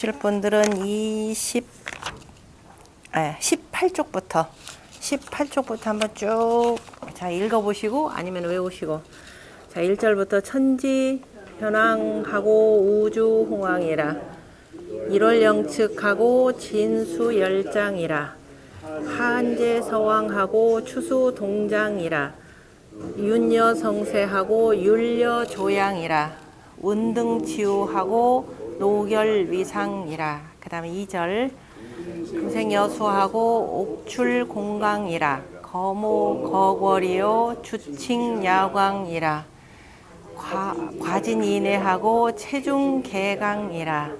실 분들은 18쪽부터 한번 쭉 읽어보시고 아니면 외우시고, 자 1절부터 천지 현황하고 우주 홍황이라 1월 영측하고 진수 열장이라 한제 서왕하고 추수 동장이라 윤여 성세하고 율려 조양이라 운등 지우하고 노결 위상이라. 그 다음에 2절 금생 여수하고 옥출 공강이라 거모 거궐이요 주칭 야광이라 과진 인해하고 체중 개강이라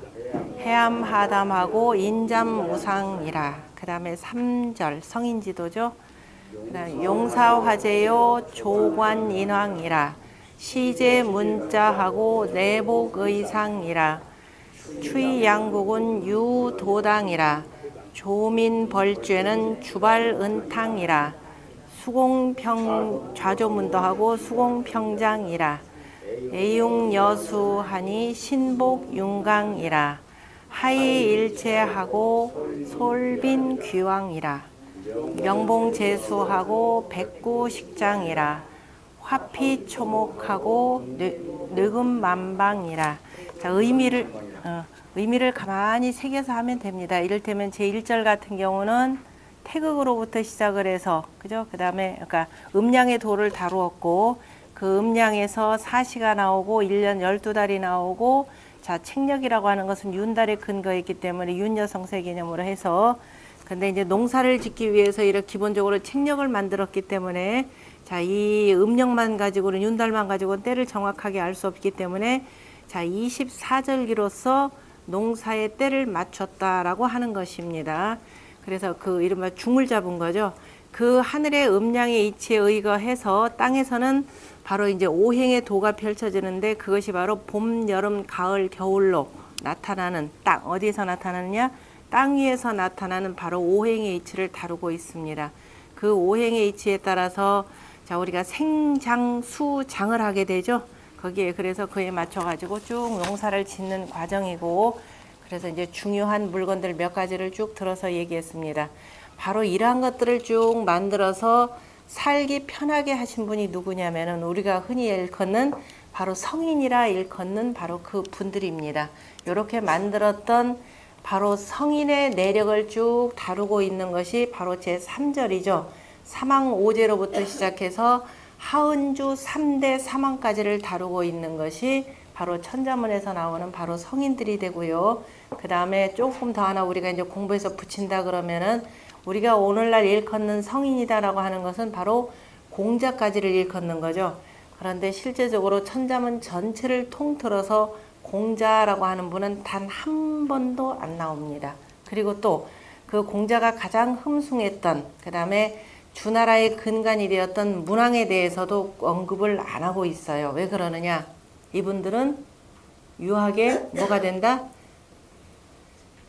해암 하담하고 인잠 우상이라. 그 다음에 3절 성인지도죠. 그 다음에 용사 화제요 조관 인왕이라 시제 문자하고 내복 의상이라 추위 양국은 유도당이라 조민 벌죄는 주발 은탕이라 수공평 좌조문도하고 수공평장이라 애용 여수하니 신복 윤강이라 하이 일체하고 솔빈 귀왕이라 명봉제수하고 백구식장이라 화피 초목하고 늙음만방이라. 자, 의미를 가만히 새겨서 하면 됩니다. 이를테면 제1절 같은 경우는 태극으로부터 시작을 해서, 그죠? 그 다음에, 그러니까 음양의 도를 다루었고, 그 음양에서 사시가 나오고, 1년 12달이 나오고, 자, 책력이라고 하는 것은 윤달에 근거했기 때문에 윤여성세 개념으로 해서, 근데 이제 농사를 짓기 위해서 이렇게 기본적으로 책력을 만들었기 때문에, 자, 이 음력만 가지고는, 윤달만 가지고는 때를 정확하게 알 수 없기 때문에, 자, 24절기로서 농사의 때를 맞췄다라고 하는 것입니다. 그래서 그 이른바 중을 잡은 거죠. 그 하늘의 음양의 이치에 의거해서 땅에서는 바로 이제 오행의 도가 펼쳐지는데, 그것이 바로 봄, 여름, 가을, 겨울로 나타나는 땅, 어디에서 나타나느냐? 땅 위에서 나타나는 바로 오행의 이치를 다루고 있습니다. 그 오행의 이치에 따라서 자, 우리가 생장, 수장을 하게 되죠. 거기에 그래서 그에 맞춰 가지고 쭉 농사를 짓는 과정이고, 그래서 이제 중요한 물건들 몇 가지를 쭉 들어서 얘기했습니다. 바로 이러한 것들을 쭉 만들어서 살기 편하게 하신 분이 누구냐면은 우리가 흔히 일컫는 바로 성인이라 일컫는 바로 그 분들입니다. 이렇게 만들었던 바로 성인의 내력을 쭉 다루고 있는 것이 바로 제3절이죠. 사망오제로부터 시작해서 하은주 3대 사망까지를 다루고 있는 것이 바로 천자문에서 나오는 바로 성인들이 되고요. 그 다음에 조금 더 하나 우리가 이제 공부해서 붙인다 그러면은 우리가 오늘날 일컫는 성인이다라고 하는 것은 바로 공자까지를 일컫는 거죠. 그런데 실제적으로 천자문 전체를 통틀어서 공자라고 하는 분은 단 한 번도 안 나옵니다. 그리고 또 그 공자가 가장 흠숭했던, 그 다음에 주나라의 근간이 되었던 문왕에 대해서도 언급을 안 하고 있어요. 왜 그러느냐? 이분들은 유하게 뭐가 된다?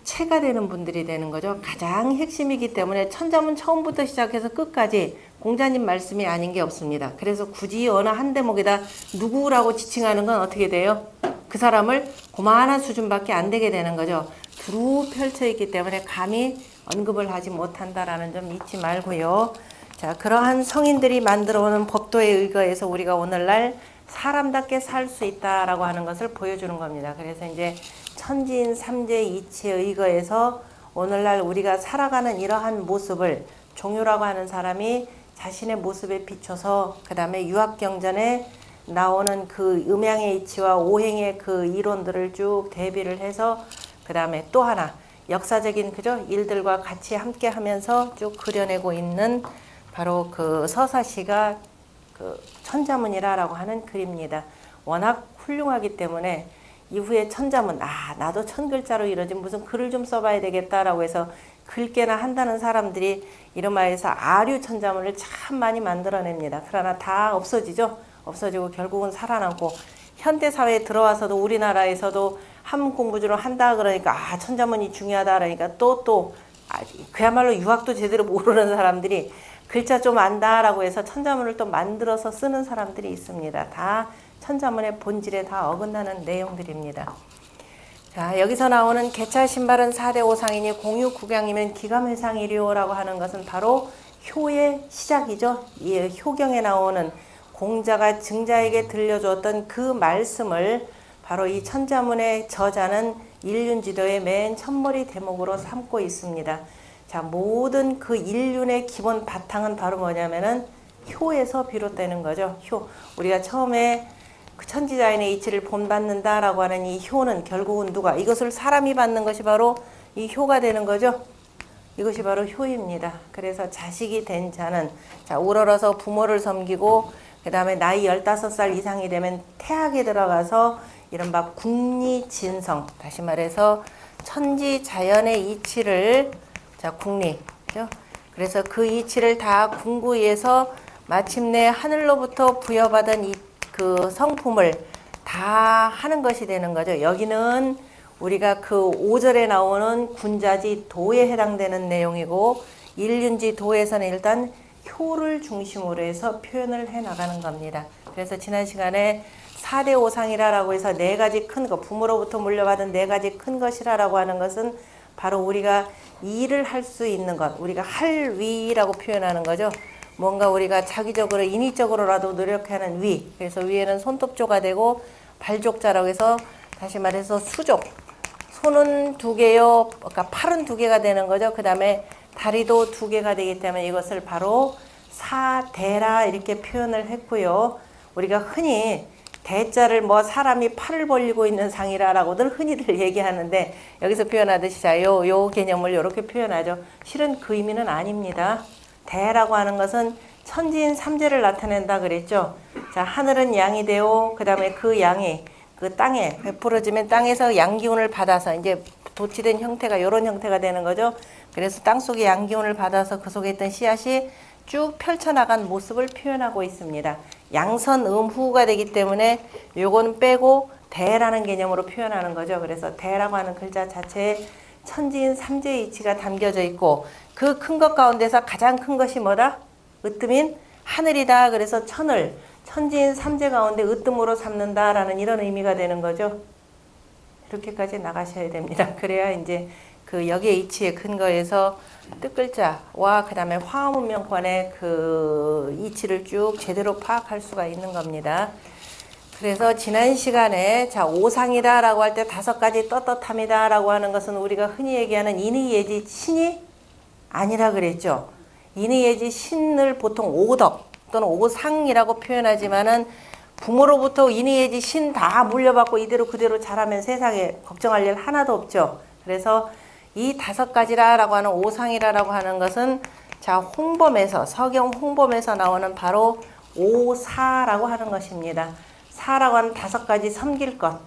체가 되는 분들이 되는 거죠. 가장 핵심이기 때문에 천자문 처음부터 시작해서 끝까지 공자님 말씀이 아닌 게 없습니다. 그래서 굳이 어느 한 대목에다 누구라고 지칭하는 건 어떻게 돼요? 그 사람을 고만한 수준밖에 안 되게 되는 거죠. 두루 펼쳐 있기 때문에 감히 언급을 하지 못한다라는 점 잊지 말고요. 자, 그러한 성인들이 만들어오는 법도에 의거해서 우리가 오늘날 사람답게 살 수 있다라고 하는 것을 보여주는 겁니다. 그래서 이제 천지인 삼재 이치에 의거해서 오늘날 우리가 살아가는 이러한 모습을 종유라고 하는 사람이 자신의 모습에 비춰서 그 다음에 유학경전에 나오는 그 음양의 이치와 오행의 그 이론들을 쭉 대비를 해서 그 다음에 또 하나 역사적인 그죠 일들과 같이 함께 하면서 쭉 그려내고 있는 바로 그 서사시가 그 천자문이라고 하는 글입니다. 워낙 훌륭하기 때문에 이후에 천자문, 나도 1000글자로 이루어진 무슨 글을 좀 써봐야 되겠다라고 해서 글깨나 한다는 사람들이 이름하여서 아류 천자문을 참 많이 만들어냅니다. 그러나 다 없어지죠. 없어지고 결국은 살아남고 현대사회에 들어와서도 우리나라에서도 한문 공부 좀 한다 그러니까 천자문이 중요하다 그러니까 또 그야말로 유학도 제대로 모르는 사람들이 글자 좀 안다라고 해서 천자문을 또 만들어서 쓰는 사람들이 있습니다. 다 천자문의 본질에 다 어긋나는 내용들입니다. 자, 여기서 나오는 개차 신발은 4대 5상이니 공유 국양이면 기감회상이리오라고 하는 것은 바로 효의 시작이죠. 이 효경에 나오는 공자가 증자에게 들려주었던 그 말씀을 바로 이 천자문의 저자는 일륜지도의 맨 첫머리 대목으로 삼고 있습니다. 자, 모든 그 일륜의 기본 바탕은 바로 뭐냐면은 효에서 비롯되는 거죠. 효. 우리가 처음에 그 천지자연의 이치를 본받는다라고 하는 이 효는 결국은 누가? 이것을 사람이 받는 것이 바로 이 효가 되는 거죠. 이것이 바로 효입니다. 그래서 자식이 된 자는 자, 우러러서 부모를 섬기고 그 다음에 나이 15살 이상이 되면 태학에 들어가서 이른바 국리진성, 다시 말해서 천지자연의 이치를 자, 국리죠. 그래서 그 이치를 다 궁구해서 마침내 하늘로부터 부여받은 그 성품을 다 하는 것이 되는 거죠. 여기는 우리가 그 5절에 나오는 군자지 도에 해당되는 내용이고 일륜지 도에서는 일단 효를 중심으로 해서 표현을 해 나가는 겁니다. 그래서 지난 시간에 4대 5상이라고 해서 네 가지 큰 것, 부모로부터 물려받은 네 가지 큰 것이라고 하는 것은 바로 우리가 일을 할 수 있는 것, 우리가 할 위라고 표현하는 거죠. 뭔가 우리가 자기적으로 인위적으로라도 노력하는 위. 그래서 위에는 손톱조가 되고 발족자라고 해서 다시 말해서 수족. 손은 2개요. 그러니까 팔은 2개가 되는 거죠. 그 다음에 다리도 2개가 되기 때문에 이것을 바로 사대라 이렇게 표현을 했고요. 우리가 흔히 대자를 뭐 사람이 팔을 벌리고 있는 상이라라고들 흔히들 얘기하는데 여기서 표현하듯이 자, 요 개념을 이렇게 표현하죠. 실은 그 의미는 아닙니다. 대라고 하는 것은 천지인 삼재를 나타낸다 그랬죠. 자, 하늘은 양이 되오. 그 다음에 그 양이 그 땅에 베풀어지면 땅에서 양기운을 받아서 이제 도치된 형태가 이런 형태가 되는 거죠. 그래서 땅 속에 양기운을 받아서 그 속에 있던 씨앗이 쭉 펼쳐나간 모습을 표현하고 있습니다. 양선음후가 되기 때문에 요거는 빼고 대라는 개념으로 표현하는 거죠. 그래서 대라고 하는 글자 자체에 천지인 삼재의 이치가 담겨져 있고 그 큰 것 가운데서 가장 큰 것이 뭐다? 으뜸인 하늘이다. 그래서 천을 천지인 삼재 가운데 으뜸으로 삼는다라는 이런 의미가 되는 거죠. 이렇게까지 나가셔야 됩니다. 그래야 이제 그 여기에 이치의 근거에서 뜻글자와 그 다음에 화음문명권의 그 이치를 쭉 제대로 파악할 수가 있는 겁니다. 그래서 지난 시간에 자, 오상이다라고 할 때 5가지 떳떳함이다라고 하는 것은 우리가 흔히 얘기하는 인의예지 신이 아니라 그랬죠. 인의예지 신을 보통 오덕 또는 오상이라고 표현하지만은 부모로부터 인의예지 신 다 물려받고 이대로 그대로 자라면 세상에 걱정할 일 하나도 없죠. 그래서 이 5가지라고 하는 오상이라고 하는 것은 자, 홍범에서 서경 홍범에서 나오는 바로 오사라고 하는 것입니다. 사라고 하는 5가지 섬길 것,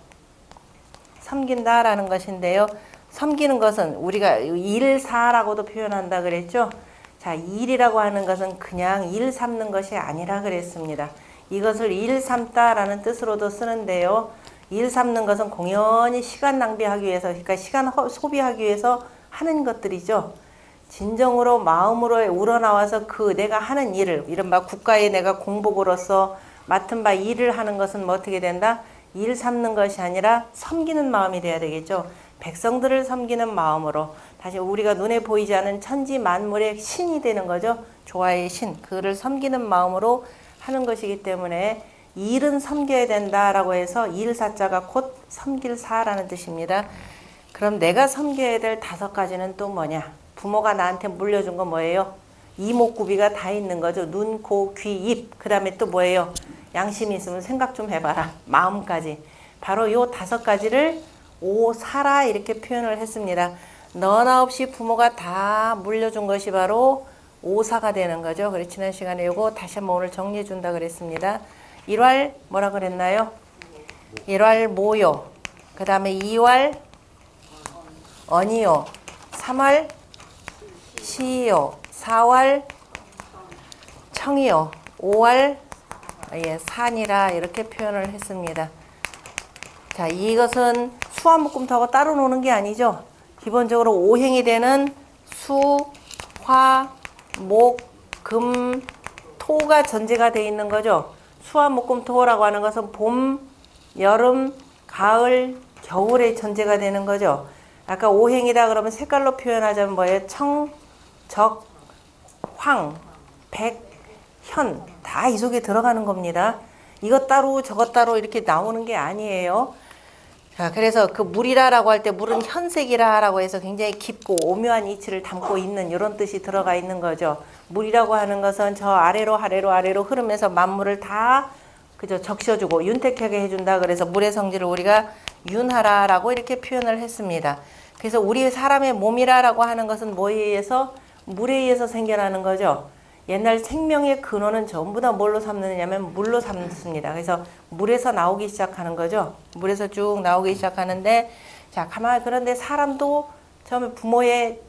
섬긴다라는 것인데요. 섬기는 것은 우리가 일사라고도 표현한다 그랬죠. 자, 일이라고 하는 것은 그냥 일 삼는 것이 아니라 그랬습니다. 이것을 일 삼다라는 뜻으로도 쓰는데요. 일 삼는 것은 공연히 시간 낭비하기 위해서, 그러니까 시간 소비하기 위해서 하는 것들이죠. 진정으로 마음으로 우러나와서 그 내가 하는 일을, 이른바 국가에 내가 공복으로서 맡은 바 일을 하는 것은 뭐 어떻게 된다? 일 삼는 것이 아니라 섬기는 마음이 돼야 되겠죠. 백성들을 섬기는 마음으로 다시 우리가 눈에 보이지 않은 천지 만물의 신이 되는 거죠. 조화의 신, 그를 섬기는 마음으로 하는 것이기 때문에 일은 섬겨야 된다라고 해서 일사자가 곧 섬길사라는 뜻입니다. 그럼 내가 섬겨야 될 5가지는 또 뭐냐? 부모가 나한테 물려준 건 뭐예요? 이목구비가 다 있는 거죠. 눈, 코, 귀, 입. 그 다음에 또 뭐예요? 양심이 있으면 생각 좀 해봐라. 마음까지. 바로 요 5가지를 오사라 이렇게 표현을 했습니다. 너나 없이 부모가 다 물려준 것이 바로 오사가 되는 거죠. 그래서 지난 시간에 요거 다시 한번 오늘 정리해 준다 그랬습니다. 1왈 뭐라 그랬나요? 1왈 모요. 그 다음에 2왈 언이요. 3왈 시요. 4왈 청이요. 5왈 산이라 이렇게 표현을 했습니다. 자, 이것은 수와 묶음토하고 따로 노는 게 아니죠. 기본적으로 오행이 되는 수, 화, 목, 금, 토가 전제가 되어 있는 거죠. 수화, 목금, 토라고 하는 것은 봄, 여름, 가을, 겨울의 존재가 되는 거죠. 아까 오행이다 그러면 색깔로 표현하자면 뭐예요? 청, 적, 황, 백, 현 다 이 속에 들어가는 겁니다. 이것 따로 저것 따로 이렇게 나오는 게 아니에요. 자, 그래서 그 물이라라고 할 때 물은 현색이라라고 해서 굉장히 깊고 오묘한 이치를 담고 있는 이런 뜻이 들어가 있는 거죠. 물이라고 하는 것은 저 아래로 흐르면서 만물을 다 그저 적셔주고 윤택하게 해준다. 그래서 물의 성질을 우리가 윤하라라고 이렇게 표현을 했습니다. 그래서 우리 사람의 몸이라라고 하는 것은 뭐에 의해서? 물에 의해서 생겨나는 거죠. 옛날 생명의 근원은 전부 다 뭘로 삼느냐면 물로 삼습니다. 그래서 물에서 나오기 시작하는 거죠. 물에서 쭉 나오기 시작하는데, 자, 그런데 사람도 처음에 부모의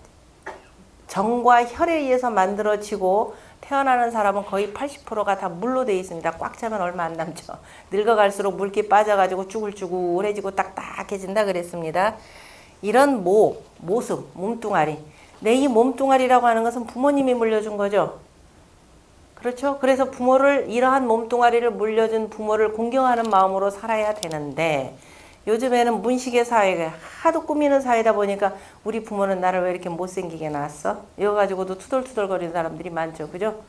정과 혈에 의해서 만들어지고 태어나는 사람은 거의 80%가 다 물로 되어 있습니다. 꽉 차면 얼마 안 남죠. 늙어갈수록 물기 빠져가지고 쭈글쭈글해지고 딱딱해진다 그랬습니다. 이런 모습, 몸뚱아리. 내 이 몸뚱아리라고 하는 것은 부모님이 물려준 거죠. 그렇죠? 그래서 이러한 몸뚱아리를 물려준 부모를 공경하는 마음으로 살아야 되는데, 요즘에는 문식의 사회가 하도 꾸미는 사회다 보니까 우리 부모는 나를 왜 이렇게 못생기게 낳았어? 이거 가지고도 투덜투덜거리는 사람들이 많죠. 그죠?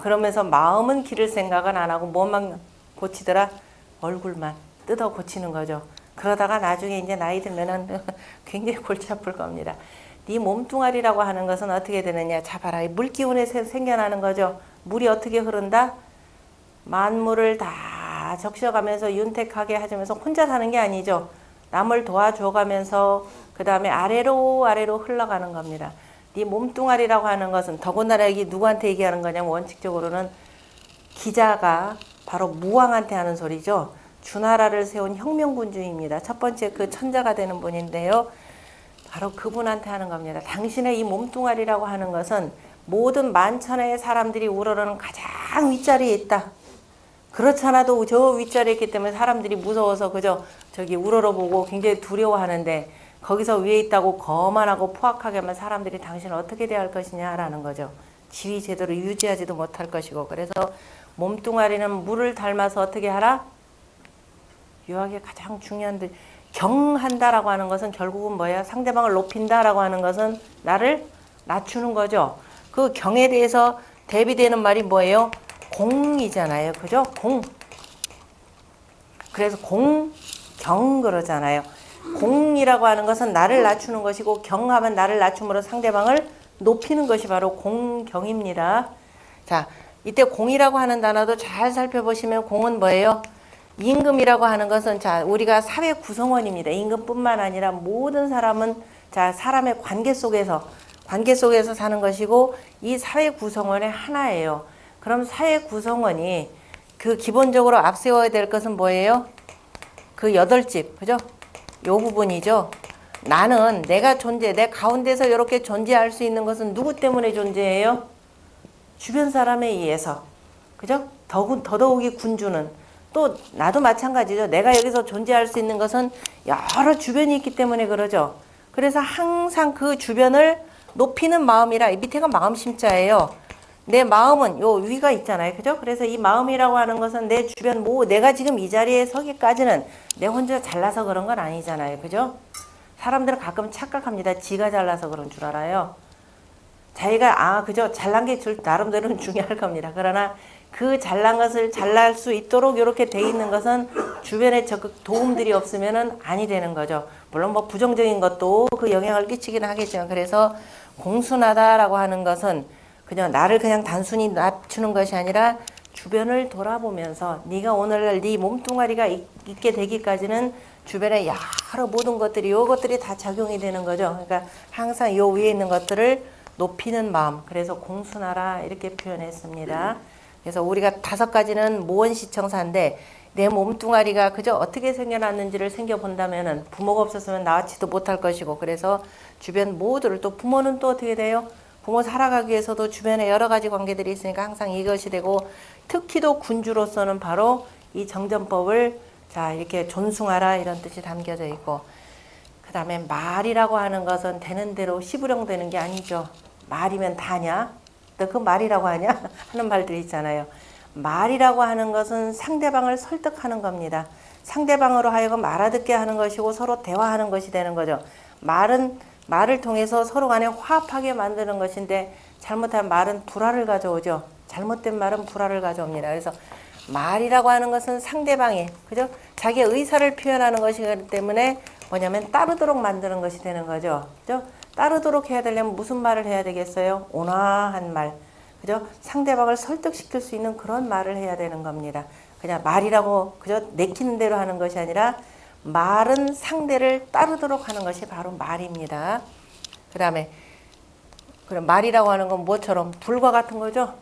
그러면서 마음은 기를 생각은 안 하고 뭐만 고치더라? 얼굴만 뜯어 고치는 거죠. 그러다가 나중에 이제 나이 들면은 굉장히 골치 아플 겁니다. 네 몸뚱아리라고 하는 것은 어떻게 되느냐? 자, 봐라. 물기운에 생겨나는 거죠. 물이 어떻게 흐른다? 만물을 다 적셔가면서 윤택하게 해주면서 혼자 사는 게 아니죠. 남을 도와줘가면서 그 다음에 아래로 흘러가는 겁니다. 네 몸뚱아리라고 하는 것은 더군다나 이게 누구한테 얘기하는 거냐면 원칙적으로는 기자가 바로 무왕한테 하는 소리죠. 주나라를 세운 혁명군주입니다. 첫 번째 그 천자가 되는 분인데요. 바로 그분한테 하는 겁니다. 당신의 이 몸뚱아리라고 하는 것은 모든 만천하의 사람들이 우러러는 가장 윗자리에 있다. 그렇잖아도 저 윗자리에 있기 때문에 사람들이 무서워서 그저 저기 우러러보고 굉장히 두려워하는데, 거기서 위에 있다고 거만하고 포악하게 하면 사람들이 당신을 어떻게 대할 것이냐라는 거죠. 지위 제대로 유지하지도 못할 것이고. 그래서 몸뚱아리는 물을 닮아서 어떻게 하라? 유학의 가장 중요한 경한다라고 하는 것은 결국은 뭐야? 상대방을 높인다라고 하는 것은 나를 낮추는 거죠. 그 경에 대해서 대비되는 말이 뭐예요? 공이잖아요. 그죠? 공. 그래서 경 그러잖아요. 공이라고 하는 것은 나를 낮추는 것이고, 경하면 나를 낮춤으로 상대방을 높이는 것이 바로 공경입니다. 자, 이때 공이라고 하는 단어도 잘 살펴보시면 공은 뭐예요? 임금이라고 하는 것은, 자, 우리가 사회 구성원입니다. 임금뿐만 아니라 모든 사람은, 자, 사람의 관계 속에서 사는 것이고, 이 사회 구성원의 하나예요. 그럼 사회 구성원이 그 기본적으로 앞세워야 될 것은 뭐예요? 그 8집, 그죠? 요 부분이죠. 나는 내 가운데서 이렇게 존재할 수 있는 것은 누구 때문에 존재해요? 주변 사람에 의해서. 그죠? 더더욱이 군주는 또 나도 마찬가지죠. 내가 여기서 존재할 수 있는 것은 여러 주변이 있기 때문에 그러죠. 그래서 항상 그 주변을 높이는 마음이라, 이 밑에가 마음심자예요. 내 마음은 요 위가 있잖아요. 그죠? 그래서 이 마음이라고 하는 것은 내 주변 내가 지금 이 자리에 서기까지는 내 혼자 잘나서 그런 건 아니잖아요. 그죠? 사람들은 가끔 착각합니다. 지가 잘나서 그런 줄 알아요. 자기가 그죠? 잘난 게 나름대로는 중요할 겁니다. 그러나 그 잘난 것을 잘날 수 있도록 이렇게 돼 있는 것은 주변에 적극 도움들이 없으면은 아니 되는 거죠. 물론 뭐 부정적인 것도 그 영향을 끼치기는 하겠지만, 그래서 공순하다라고 하는 것은 그냥 나를 그냥 단순히 낮추는 것이 아니라 주변을 돌아보면서 네가 오늘날 네 몸뚱아리가 있게 되기까지는 주변에 여러 모든 것들이 요것들이 다 작용이 되는 거죠. 그러니까 항상 요 위에 있는 것들을 높이는 마음, 그래서 공순하라 이렇게 표현했습니다. 그래서 우리가 5가지는 모원시청사인데, 내 몸뚱아리가 그저 어떻게 생겨났는지를 생겨본다면은 부모가 없었으면 낳지도 못할 것이고, 그래서 주변 모두를, 또 부모는 또 어떻게 돼요? 부모 살아가기 위해서도 주변에 여러 가지 관계들이 있으니까 항상 이것이 되고, 특히도 군주로서는 바로 이 정전법을 자 이렇게 존숭하라 이런 뜻이 담겨져 있고, 그 다음에 말이라고 하는 것은 되는 대로 시부렁되는 게 아니죠. 말이면 다냐? 너 그 말이라고 하냐? 하는 말들이 있잖아요. 말이라고 하는 것은 상대방을 설득하는 겁니다. 상대방으로 하여금 알아듣게 하는 것이고 서로 대화하는 것이 되는 거죠. 말을 통해서 서로 간에 화합하게 만드는 것인데 잘못한 말은 불화를 가져오죠. 잘못된 말은 불화를 가져옵니다. 그래서 말이라고 하는 것은 상대방이 그죠? 자기의 의사를 표현하는 것이기 때문에 뭐냐면 따르도록 만드는 것이 되는 거죠. 그죠? 따르도록 해야 되려면 무슨 말을 해야 되겠어요? 온화한 말. 그죠? 상대방을 설득시킬 수 있는 그런 말을 해야 되는 겁니다. 그냥 말이라고 그죠? 내키는 대로 하는 것이 아니라 말은 상대를 따르도록 하는 것이 바로 말입니다. 그 다음에 그럼 말이라고 하는 건 뭐처럼 불과 같은 거죠?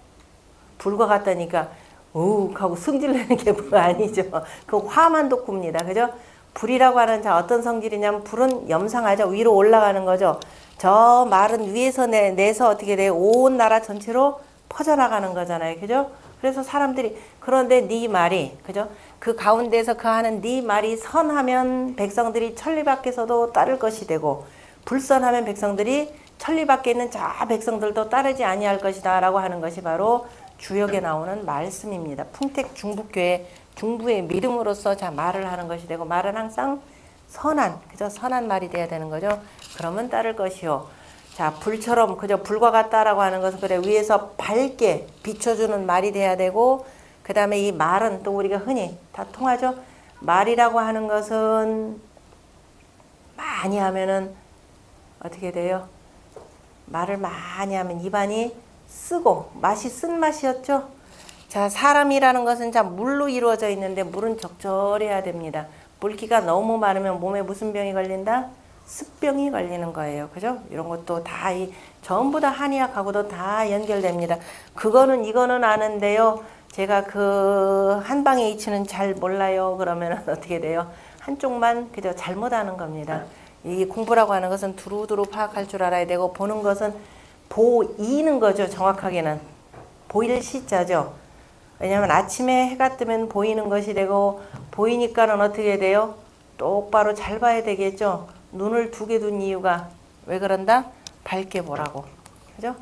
불과 같다니까 우욱 하고 승질내는 게 뭐 아니죠. 그 화만 돋굽니다. 그죠? 불이라고 하는 자 어떤 성질이냐면 불은 염상하죠. 위로 올라가는 거죠. 저 말은 위에서 내서 어떻게 돼요? 온 나라 전체로 퍼져나가는 거잖아요. 그죠? 그래서 사람들이 그런데 네 말이 그죠? 그 가운데서 그 하는 네 말이 선하면 백성들이 천리 밖에서도 따를 것이 되고 불선하면 백성들이 천리 밖에 있는 저 백성들도 따르지 아니할 것이다 라고 하는 것이 바로 주역에 나오는 말씀입니다. 풍택 중부교회 중부의 믿음으로서 자 말을 하는 것이 되고 말은 항상 선한 그죠? 선한 말이 돼야 되는 거죠. 그러면 따를 것이요. 자 불처럼 그저 불과 같다라고 하는 것은 그래 위에서 밝게 비춰주는 말이 돼야 되고 그 다음에 이 말은 또 우리가 흔히 다 통하죠. 말이라고 하는 것은 많이 하면은 어떻게 돼요? 말을 많이 하면 입안이 쓰고 맛이 쓴 맛이었죠. 자 사람이라는 것은 자 물로 이루어져 있는데 물은 적절해야 됩니다. 물기가 너무 많으면 몸에 무슨 병이 걸린다? 습병이 걸리는 거예요. 그죠? 이런 것도 다 전부 다 한의학하고도 다 연결됩니다. 그거는 이거는 아는데요. 제가 그 한방에 이치는 잘 몰라요. 그러면 어떻게 돼요? 한쪽만 그저 잘못하는 겁니다. 이 공부라고 하는 것은 두루두루 파악할 줄 알아야 되고 보는 것은 보이는 거죠. 정확하게는 보일 시자죠. 왜냐하면 아침에 해가 뜨면 보이는 것이 되고 보이니까는 어떻게 돼요? 똑바로 잘 봐야 되겠죠. 눈을 두 개 둔 이유가 왜 그런다? 밝게 보라고. 그죠?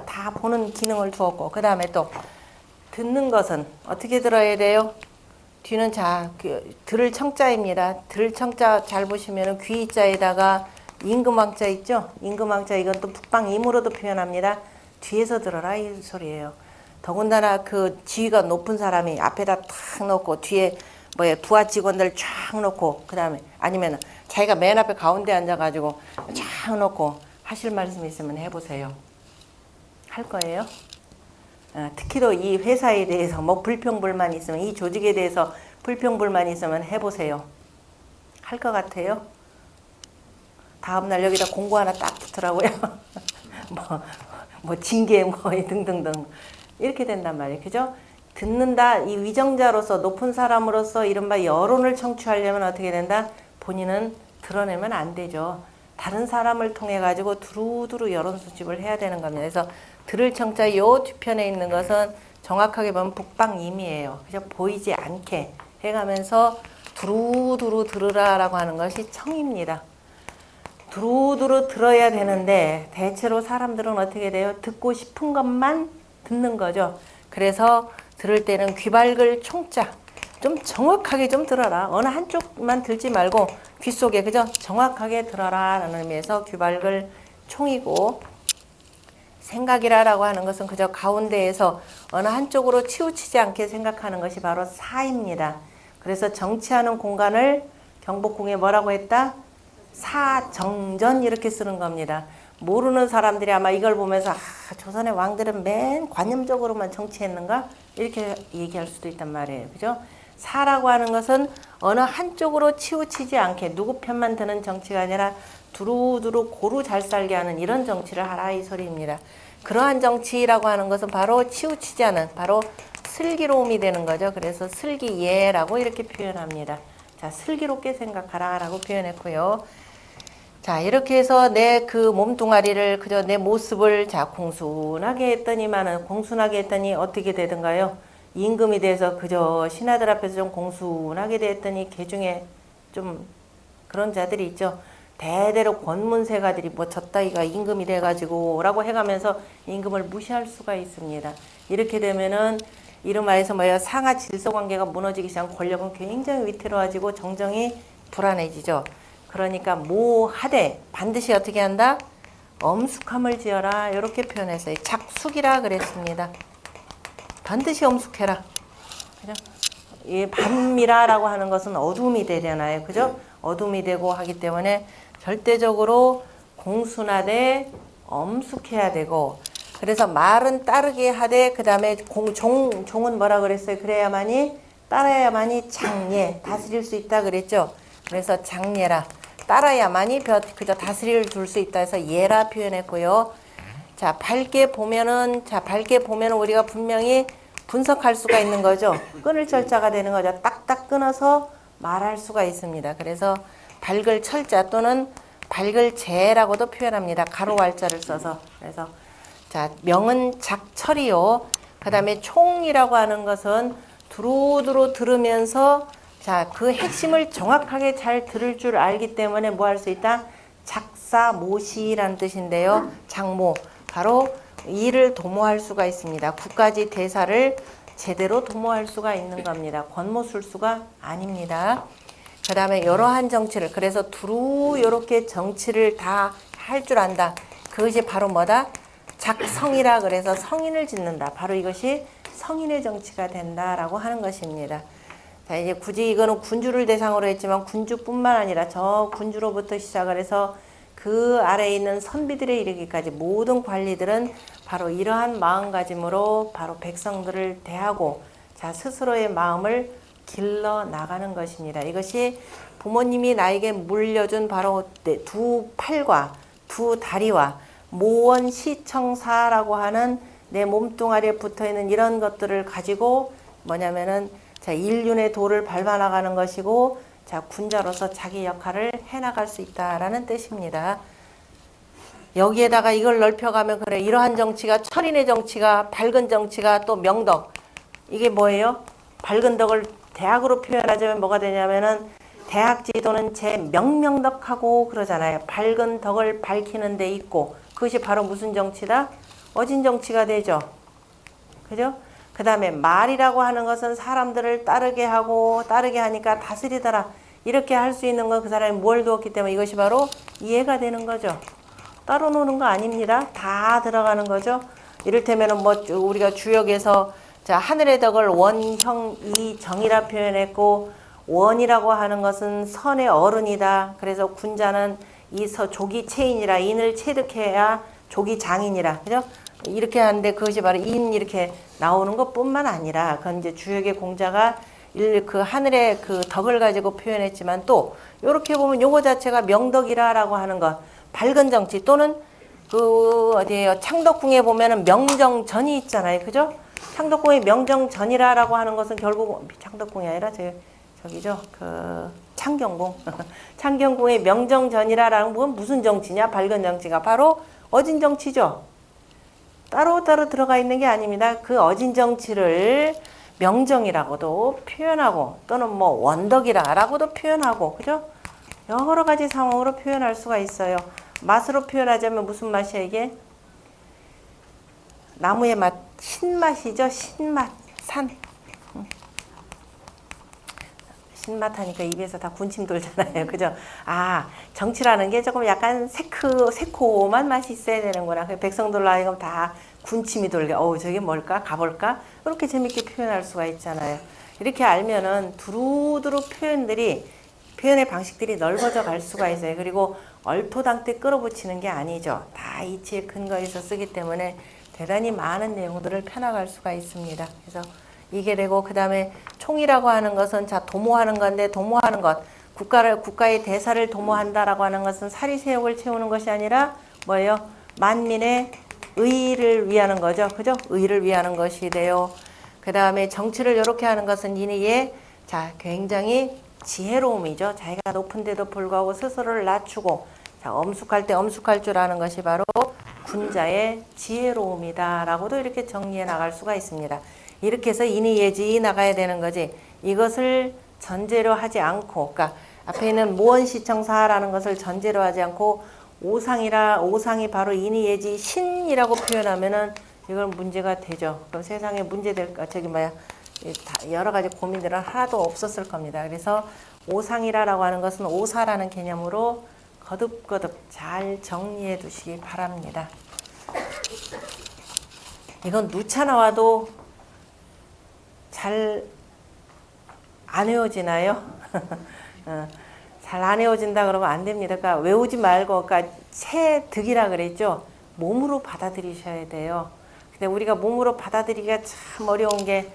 다 보는 기능을 두었고 그 다음에 또 듣는 것은 어떻게 들어야 돼요? 뒤는 자 들을 청자입니다. 들을 청자 잘 보시면 귀자에다가 임금왕자 있죠? 임금왕자 이건 또 북방임으로도 표현합니다. 뒤에서 들어라 이 소리예요. 더군다나 그 지위가 높은 사람이 앞에다 탁 놓고 뒤에 부하 직원들 쫙 놓고 그 다음에 아니면 자기가 맨 앞에 가운데 앉아가지고 쫙 놓고 하실 말씀 있으면 해보세요. 할 거예요? 특히도 이 회사에 대해서 불평불만 있으면 이 조직에 대해서 불평불만 있으면 해보세요. 할 것 같아요? 다음날 여기다 공고 하나 딱 붙으라고요. 징계 등등등 이렇게 된단 말이에요. 그죠? 듣는다 이 위정자로서 높은 사람으로서 이른바 여론을 청취하려면 어떻게 된다? 본인은 드러내면 안 되죠. 다른 사람을 통해 가지고 두루두루 여론 수집을 해야 되는 겁니다. 그래서 들을 청자 요 뒤편에 있는 것은 정확하게 보면 북방임이에요. 그죠? 보이지 않게 해가면서 두루두루 들으라라고 하는 것이 청입니다. 두루두루 들어야 되는데 대체로 사람들은 어떻게 돼요? 듣고 싶은 것만 듣는 거죠. 그래서 들을 때는 귀 밝을 총자 좀 정확하게 좀 들어라. 어느 한쪽만 들지 말고 귀 속에 그죠? 정확하게 들어라 라는 의미에서 귀 밝을 총이고 생각이라고 하는 것은 그저 가운데에서 어느 한쪽으로 치우치지 않게 생각하는 것이 바로 사입니다. 그래서 정치하는 공간을 경복궁에 뭐라고 했다? 사정전 이렇게 쓰는 겁니다. 모르는 사람들이 아마 이걸 보면서 조선의 왕들은 맨 관념적으로만 정치했는가? 이렇게 얘기할 수도 있단 말이에요. 그죠? 사라고 하는 것은 어느 한쪽으로 치우치지 않게 누구 편만 드는 정치가 아니라 두루두루 고루 잘 살게 하는 이런 정치를 하라 이 소리입니다. 그러한 정치라고 하는 것은 바로 치우치지 않은 바로 슬기로움이 되는 거죠. 그래서 슬기예라고 이렇게 표현합니다. 자, 슬기롭게 생각하라 라고 표현했고요. 자, 이렇게 해서 내 그 몸뚱아리를 그저 내 모습을 자 공순하게 했더니만은 공순하게 했더니 어떻게 되던가요? 임금이 돼서 그저 신하들 앞에서 좀 공순하게 됐더니 개중에 좀 그런 자들이 있죠. 대대로 권문세가들이 졌다이가 임금이 돼가지고 라고 해가면서 임금을 무시할 수가 있습니다. 이렇게 되면은 이름하여서 뭐예요? 상하 질서 관계가 무너지기 시작하면 권력은 굉장히 위태로워지고 정정이 불안해지죠. 그러니까 뭐 하되 반드시 어떻게 한다? 엄숙함을 지어라. 이렇게 표현했어요. 작숙이라 그랬습니다. 반드시 엄숙해라. 그죠? 이 밤이라라고 하는 것은 어둠이 되잖아요. 그죠? 어둠이 되고 하기 때문에 절대적으로 공순하되 엄숙해야 되고, 그래서 말은 따르게 하되, 그 다음에 종은 뭐라 그랬어요? 그래야만이, 따라야만이 장예, 다스릴 수 있다 그랬죠? 그래서 장예라. 따라야만이 그저 다스릴 둘 수 있다 해서 예라 표현했고요. 자, 밝게 보면은 우리가 분명히 분석할 수가 있는 거죠. 끊을 철자가 되는 거죠. 딱딱 끊어서 말할 수가 있습니다. 그래서 밝을 철자 또는 밝을 재라고도 표현합니다. 가로 왈자를 써서. 그래서 자, 명은 작철이요. 그 다음에 총이라고 하는 것은 두루두루 들으면서 자, 그 핵심을 정확하게 잘 들을 줄 알기 때문에 뭐 할 수 있다? 작사모시라는 뜻인데요. 장모. 바로 이를 도모할 수가 있습니다. 9가지 대사를 제대로 도모할 수가 있는 겁니다. 권모술수가 아닙니다. 그 다음에 이러한 정치를, 그래서 두루 이렇게 정치를 다 할 줄 안다. 그것이 바로 뭐다? 작성이라 그래서 성인을 짓는다. 바로 이것이 성인의 정치가 된다라고 하는 것입니다. 자, 이제 굳이 이거는 군주를 대상으로 했지만 군주뿐만 아니라 저 군주로부터 시작을 해서 그 아래에 있는 선비들에 이르기까지 모든 관리들은 바로 이러한 마음가짐으로 바로 백성들을 대하고 자, 스스로의 마음을 길러 나가는 것입니다. 이것이 부모님이 나에게 물려준 바로 두 팔과 두 다리와 모원시청사라고 하는 내 몸뚱아리에 붙어있는 이런 것들을 가지고 뭐냐면은 자, 인륜의 도를 밟아 나가는 것이고 자, 군자로서 자기 역할을 해나갈 수 있다라는 뜻입니다. 여기에다가 이걸 넓혀가면 그래, 이러한 정치가 철인의 정치가, 밝은 정치가, 또 명덕, 이게 뭐예요? 밝은 덕을 대학으로 표현하자면 뭐가 되냐면은 대학 지도는 제 명명덕하고 그러잖아요. 밝은 덕을 밝히는 데 있고, 그것이 바로 무슨 정치다? 어진 정치가 되죠. 그죠? 그 다음에 말이라고 하는 것은 사람들을 따르게 하니까 다스리더라. 이렇게 할 수 있는 건 그 사람이 뭘 두었기 때문에 이것이 바로 이해가 되는 거죠. 따로 노는 거 아닙니다. 다 들어가는 거죠. 이를테면은 뭐 우리가 주역에서 자, 하늘의 덕을 원형이정이라 표현했고, 원이라고 하는 것은 선의 어른이다. 그래서 군자는 조기 체인이라, 인을 체득해야 조기 장인이라. 그죠? 이렇게 하는데 그것이 바로 인 이렇게 나오는 것뿐만 아니라 그건 이제 주역의 공자가 그 하늘의 그 덕을 가지고 표현했지만 또 이렇게 보면 요거 자체가 명덕이라라고 하는 것, 밝은 정치 또는 그 어디에요? 창덕궁에 보면은 명정전이 있잖아요. 그죠? 창덕궁의 명정전이라고 하는 것은 결국 창덕궁이 아니라 저기죠. 그 창경궁. 창경궁의 명정전이라는 건 무슨 정치냐? 밝은 정치가 바로 어진 정치죠. 따로따로 들어가 있는 게 아닙니다. 그 어진 정치를 명정이라고도 표현하고 또는 뭐 원덕이라고도 표현하고, 그죠? 여러 가지 상황으로 표현할 수가 있어요. 맛으로 표현하자면 무슨 맛이야 이게? 나무의 맛, 신맛이죠. 신맛, 산. 신맛 하니까 입에서 다 군침 돌잖아요. 그죠? 아, 정치라는 게 조금 약간 새콤한 맛이 있어야 되는구나. 백성들로 하여금 다 군침이 돌게, 저게 뭘까? 가볼까? 이렇게 재밌게 표현할 수가 있잖아요. 이렇게 알면은 두루두루 표현의 방식들이 넓어져 갈 수가 있어요. 그리고 얼토당때 끌어붙이는 게 아니죠. 다 이치의 근거에서 쓰기 때문에 대단히 많은 내용들을 펴나갈 수가 있습니다. 그래서 이게 되고, 그 다음에 총이라고 하는 것은 자, 도모하는 건데, 도모하는 것, 국가의 대사를 도모한다라고 하는 것은 사리세욕을 채우는 것이 아니라 뭐예요? 만민의 의를 위하는 거죠. 그죠? 의를 위하는 것이 돼요. 그 다음에 정치를 이렇게 하는 것은 이니에 자, 굉장히 지혜로움이죠. 자기가 높은데도 불구하고 스스로를 낮추고 자, 엄숙할 때 엄숙할 줄 아는 것이 바로 군자의 지혜로움이다 라고도 이렇게 정리해 나갈 수가 있습니다. 이렇게 해서 인의예지 나가야 되는 거지. 이것을 전제로 하지 않고, 그러니까 앞에 있는 모원시청사라는 것을 전제로 하지 않고 오상이 바로 인의예지 신이라고 표현하면은 이건 문제가 되죠. 그럼 세상에 문제될 여러 가지 고민들은 하나도 없었을 겁니다. 그래서 오상이라고 하는 것은 오사라는 개념으로 거듭거듭 잘 정리해 두시기 바랍니다. 이건 누차 나와도 잘 안 외워지나요? 잘 안 외워진다 그러면 안 됩니다. 그러니까 외우지 말고, 그러니까 체득이라 그랬죠. 몸으로 받아들이셔야 돼요. 근데 우리가 몸으로 받아들이기가 참 어려운 게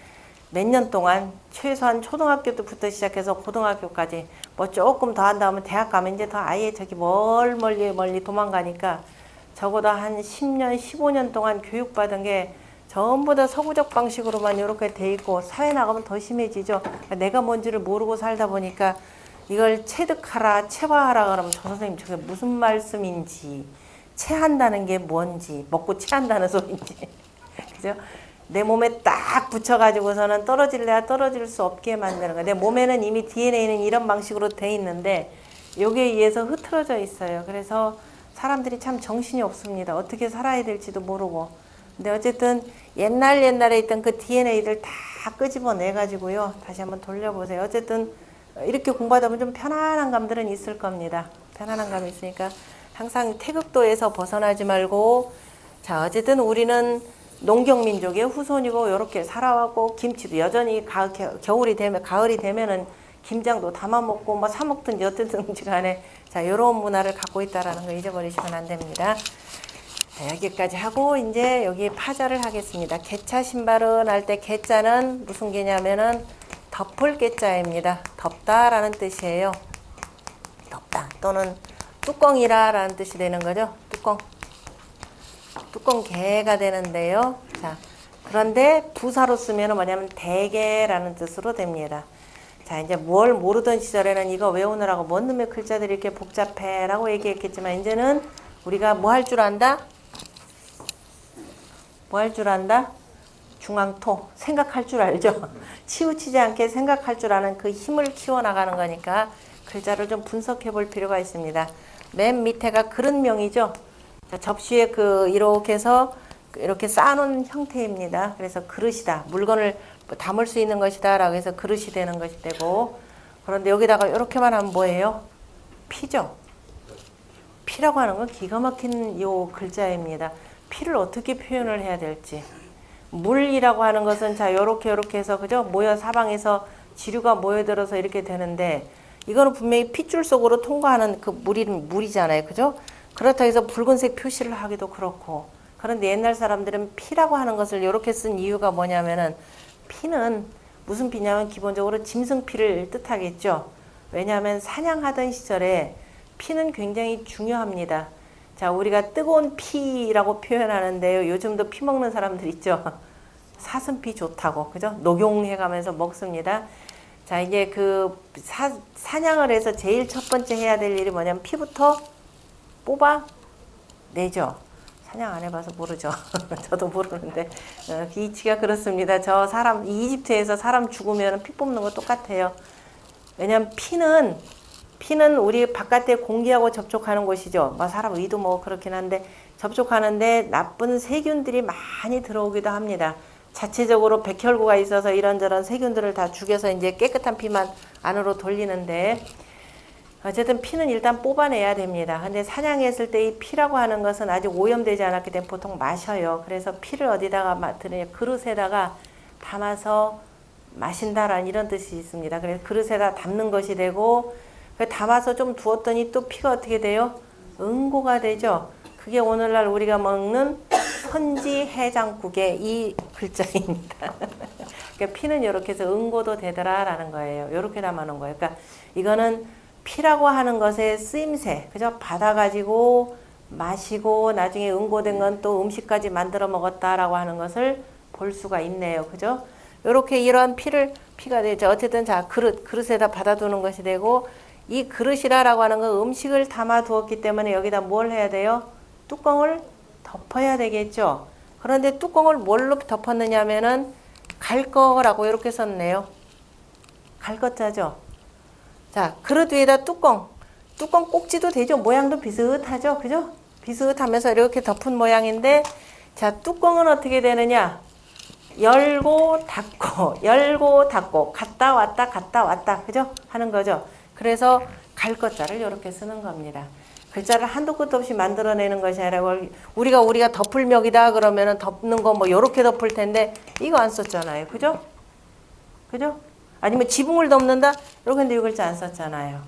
몇 년 동안 최소한 초등학교 때부터 시작해서 고등학교까지 뭐 조금 더 한다 하면 대학 가면 이제 더 아예 저기 멀리 도망가니까 적어도 한 10년, 15년 동안 교육받은 게 전부 다 서구적 방식으로만 이렇게 돼 있고 사회 나가면 더 심해지죠. 그러니까 내가 뭔지를 모르고 살다 보니까 이걸 체득하라, 체화하라 그러면 저 선생님 저게 무슨 말씀인지, 체한다는 게 뭔지, 먹고 체한다는 소리인지 그죠? 내 몸에 딱 붙여가지고서는 떨어질래야 떨어질 수 없게 만드는 거예요. 내 몸에는 이미 DNA는 이런 방식으로 돼 있는데 여기에 의해서 흐트러져 있어요. 그래서 사람들이 참 정신이 없습니다. 어떻게 살아야 될지도 모르고. 근데 어쨌든 옛날에 있던 그 DNA들 다 끄집어내가지고요. 다시 한번 돌려보세요. 어쨌든 이렇게 공부하다 보면 좀 편안한 감들은 있을 겁니다. 편안한 감이 있으니까 항상 태극도에서 벗어나지 말고, 자, 어쨌든 우리는 농경민족의 후손이고 이렇게 살아왔고, 김치도 여전히 가을이 되면은 김장도 담아 먹고 뭐 사 먹든지 어쨌든지 간에 자, 이런 문화를 갖고 있다라는 거 잊어버리시면 안 됩니다. 자, 여기까지 하고 이제 여기 파자를 하겠습니다. 개차 신발은 할 때 개자는 무슨 개냐면은 덮을 개자입니다. 덮다라는 뜻이에요. 덮다 또는 뚜껑이라라는 뜻이 되는 거죠. 뚜껑 개가 되는데요. 자, 그런데 부사로 쓰면 뭐냐면 대개라는 뜻으로 됩니다. 자, 이제 뭘 모르던 시절에는 이거 외우느라고 뭔 놈의 글자들이 이렇게 복잡해 라고 얘기했겠지만 이제는 우리가 뭐 할 줄 안다? 뭐 할 줄 안다? 중앙토, 생각할 줄 알죠? 치우치지 않게 생각할 줄 아는 그 힘을 키워나가는 거니까 글자를 좀 분석해 볼 필요가 있습니다. 맨 밑에가 그릇명이죠. 자, 접시에 이렇게 해서 이렇게 쌓아놓은 형태입니다. 그래서 그릇이다. 물건을 담을 수 있는 것이다 라고 해서 그릇이 되는 것이 되고, 그런데 여기다가 이렇게만 하면 뭐예요? 피죠. 피라고 하는 건 기가 막힌 요 글자입니다. 피를 어떻게 표현을 해야 될지. 물이라고 하는 것은 자, 요렇게 해서 그죠? 사방에서 지류가 모여들어서 이렇게 되는데 이거는 분명히 핏줄 속으로 통과하는 그 물이잖아요. 그죠? 그렇다고 해서 붉은색 표시를 하기도 그렇고. 그런데 옛날 사람들은 피라고 하는 것을 이렇게 쓴 이유가 뭐냐면은 피는 무슨 피냐면 기본적으로 짐승피를 뜻하겠죠. 왜냐하면 사냥하던 시절에 피는 굉장히 중요합니다. 자, 우리가 뜨거운 피라고 표현하는데요. 요즘도 피 먹는 사람들 있죠. 사슴피 좋다고, 그죠? 녹용해가면서 먹습니다. 자, 이제 사냥을 해서 제일 첫 번째 해야 될 일이 뭐냐면 피부터 뽑아내죠. 사냥 안 해봐서 모르죠. 저도 모르는데 이치가 그렇습니다. 이집트에서 사람 죽으면 피 뽑는 거 똑같아요. 왜냐면 피는 우리 바깥에 공기하고 접촉하는 곳이죠. 사람 의도 그렇긴 한데 접촉하는데 나쁜 세균들이 많이 들어오기도 합니다. 자체적으로 백혈구가 있어서 이런저런 세균들을 다 죽여서 이제 깨끗한 피만 안으로 돌리는데, 어쨌든 피는 일단 뽑아내야 됩니다. 근데 사냥했을 때 이 피라고 하는 것은 아직 오염되지 않았기 때문에 보통 마셔요. 그래서 피를 어디다가 드느냐, 그릇에다가 담아서 마신다라는 이런 뜻이 있습니다. 그래서 그릇에다 담는 것이 되고, 담아서 좀 두었더니 또 피가 어떻게 돼요? 응고가 되죠. 그게 오늘날 우리가 먹는 선지해장국의 이 글자입니다. 그러니까 피는 이렇게 해서 응고도 되더라라는 거예요. 이렇게 담아놓은 거예요. 그러니까 이거는 피라고 하는 것의 쓰임새, 그죠? 받아가지고 마시고 나중에 응고된 건 또 음식까지 만들어 먹었다라고 하는 것을 볼 수가 있네요. 그죠? 이렇게 이러한 피가 되죠. 어쨌든 자, 그릇에다 받아두는 것이 되고, 이 그릇이라고 하는 건 음식을 담아 두었기 때문에 여기다 뭘 해야 돼요? 뚜껑을 덮어야 되겠죠. 그런데 뚜껑을 뭘로 덮었느냐 하면은 갈거라고 이렇게 썼네요. 갈거자죠. 자, 그릇 위에다 뚜껑 꼭지도 되죠. 모양도 비슷하죠. 그죠? 비슷하면서 이렇게 덮은 모양인데, 자, 뚜껑은 어떻게 되느냐? 열고 닫고 열고 닫고 갔다 왔다 그죠? 하는 거죠. 그래서 갈 것자를 이렇게 쓰는 겁니다. 글자를 한도 끝도 없이 만들어내는 것이 아니라 우리가 덮을멱이다 그러면은 덮는 거 뭐 이렇게 덮을 텐데 이거 안 썼잖아요. 그죠? 그죠? 아니면 지붕을 덮는다? 이렇게 했는데 이 글자 안 썼잖아요.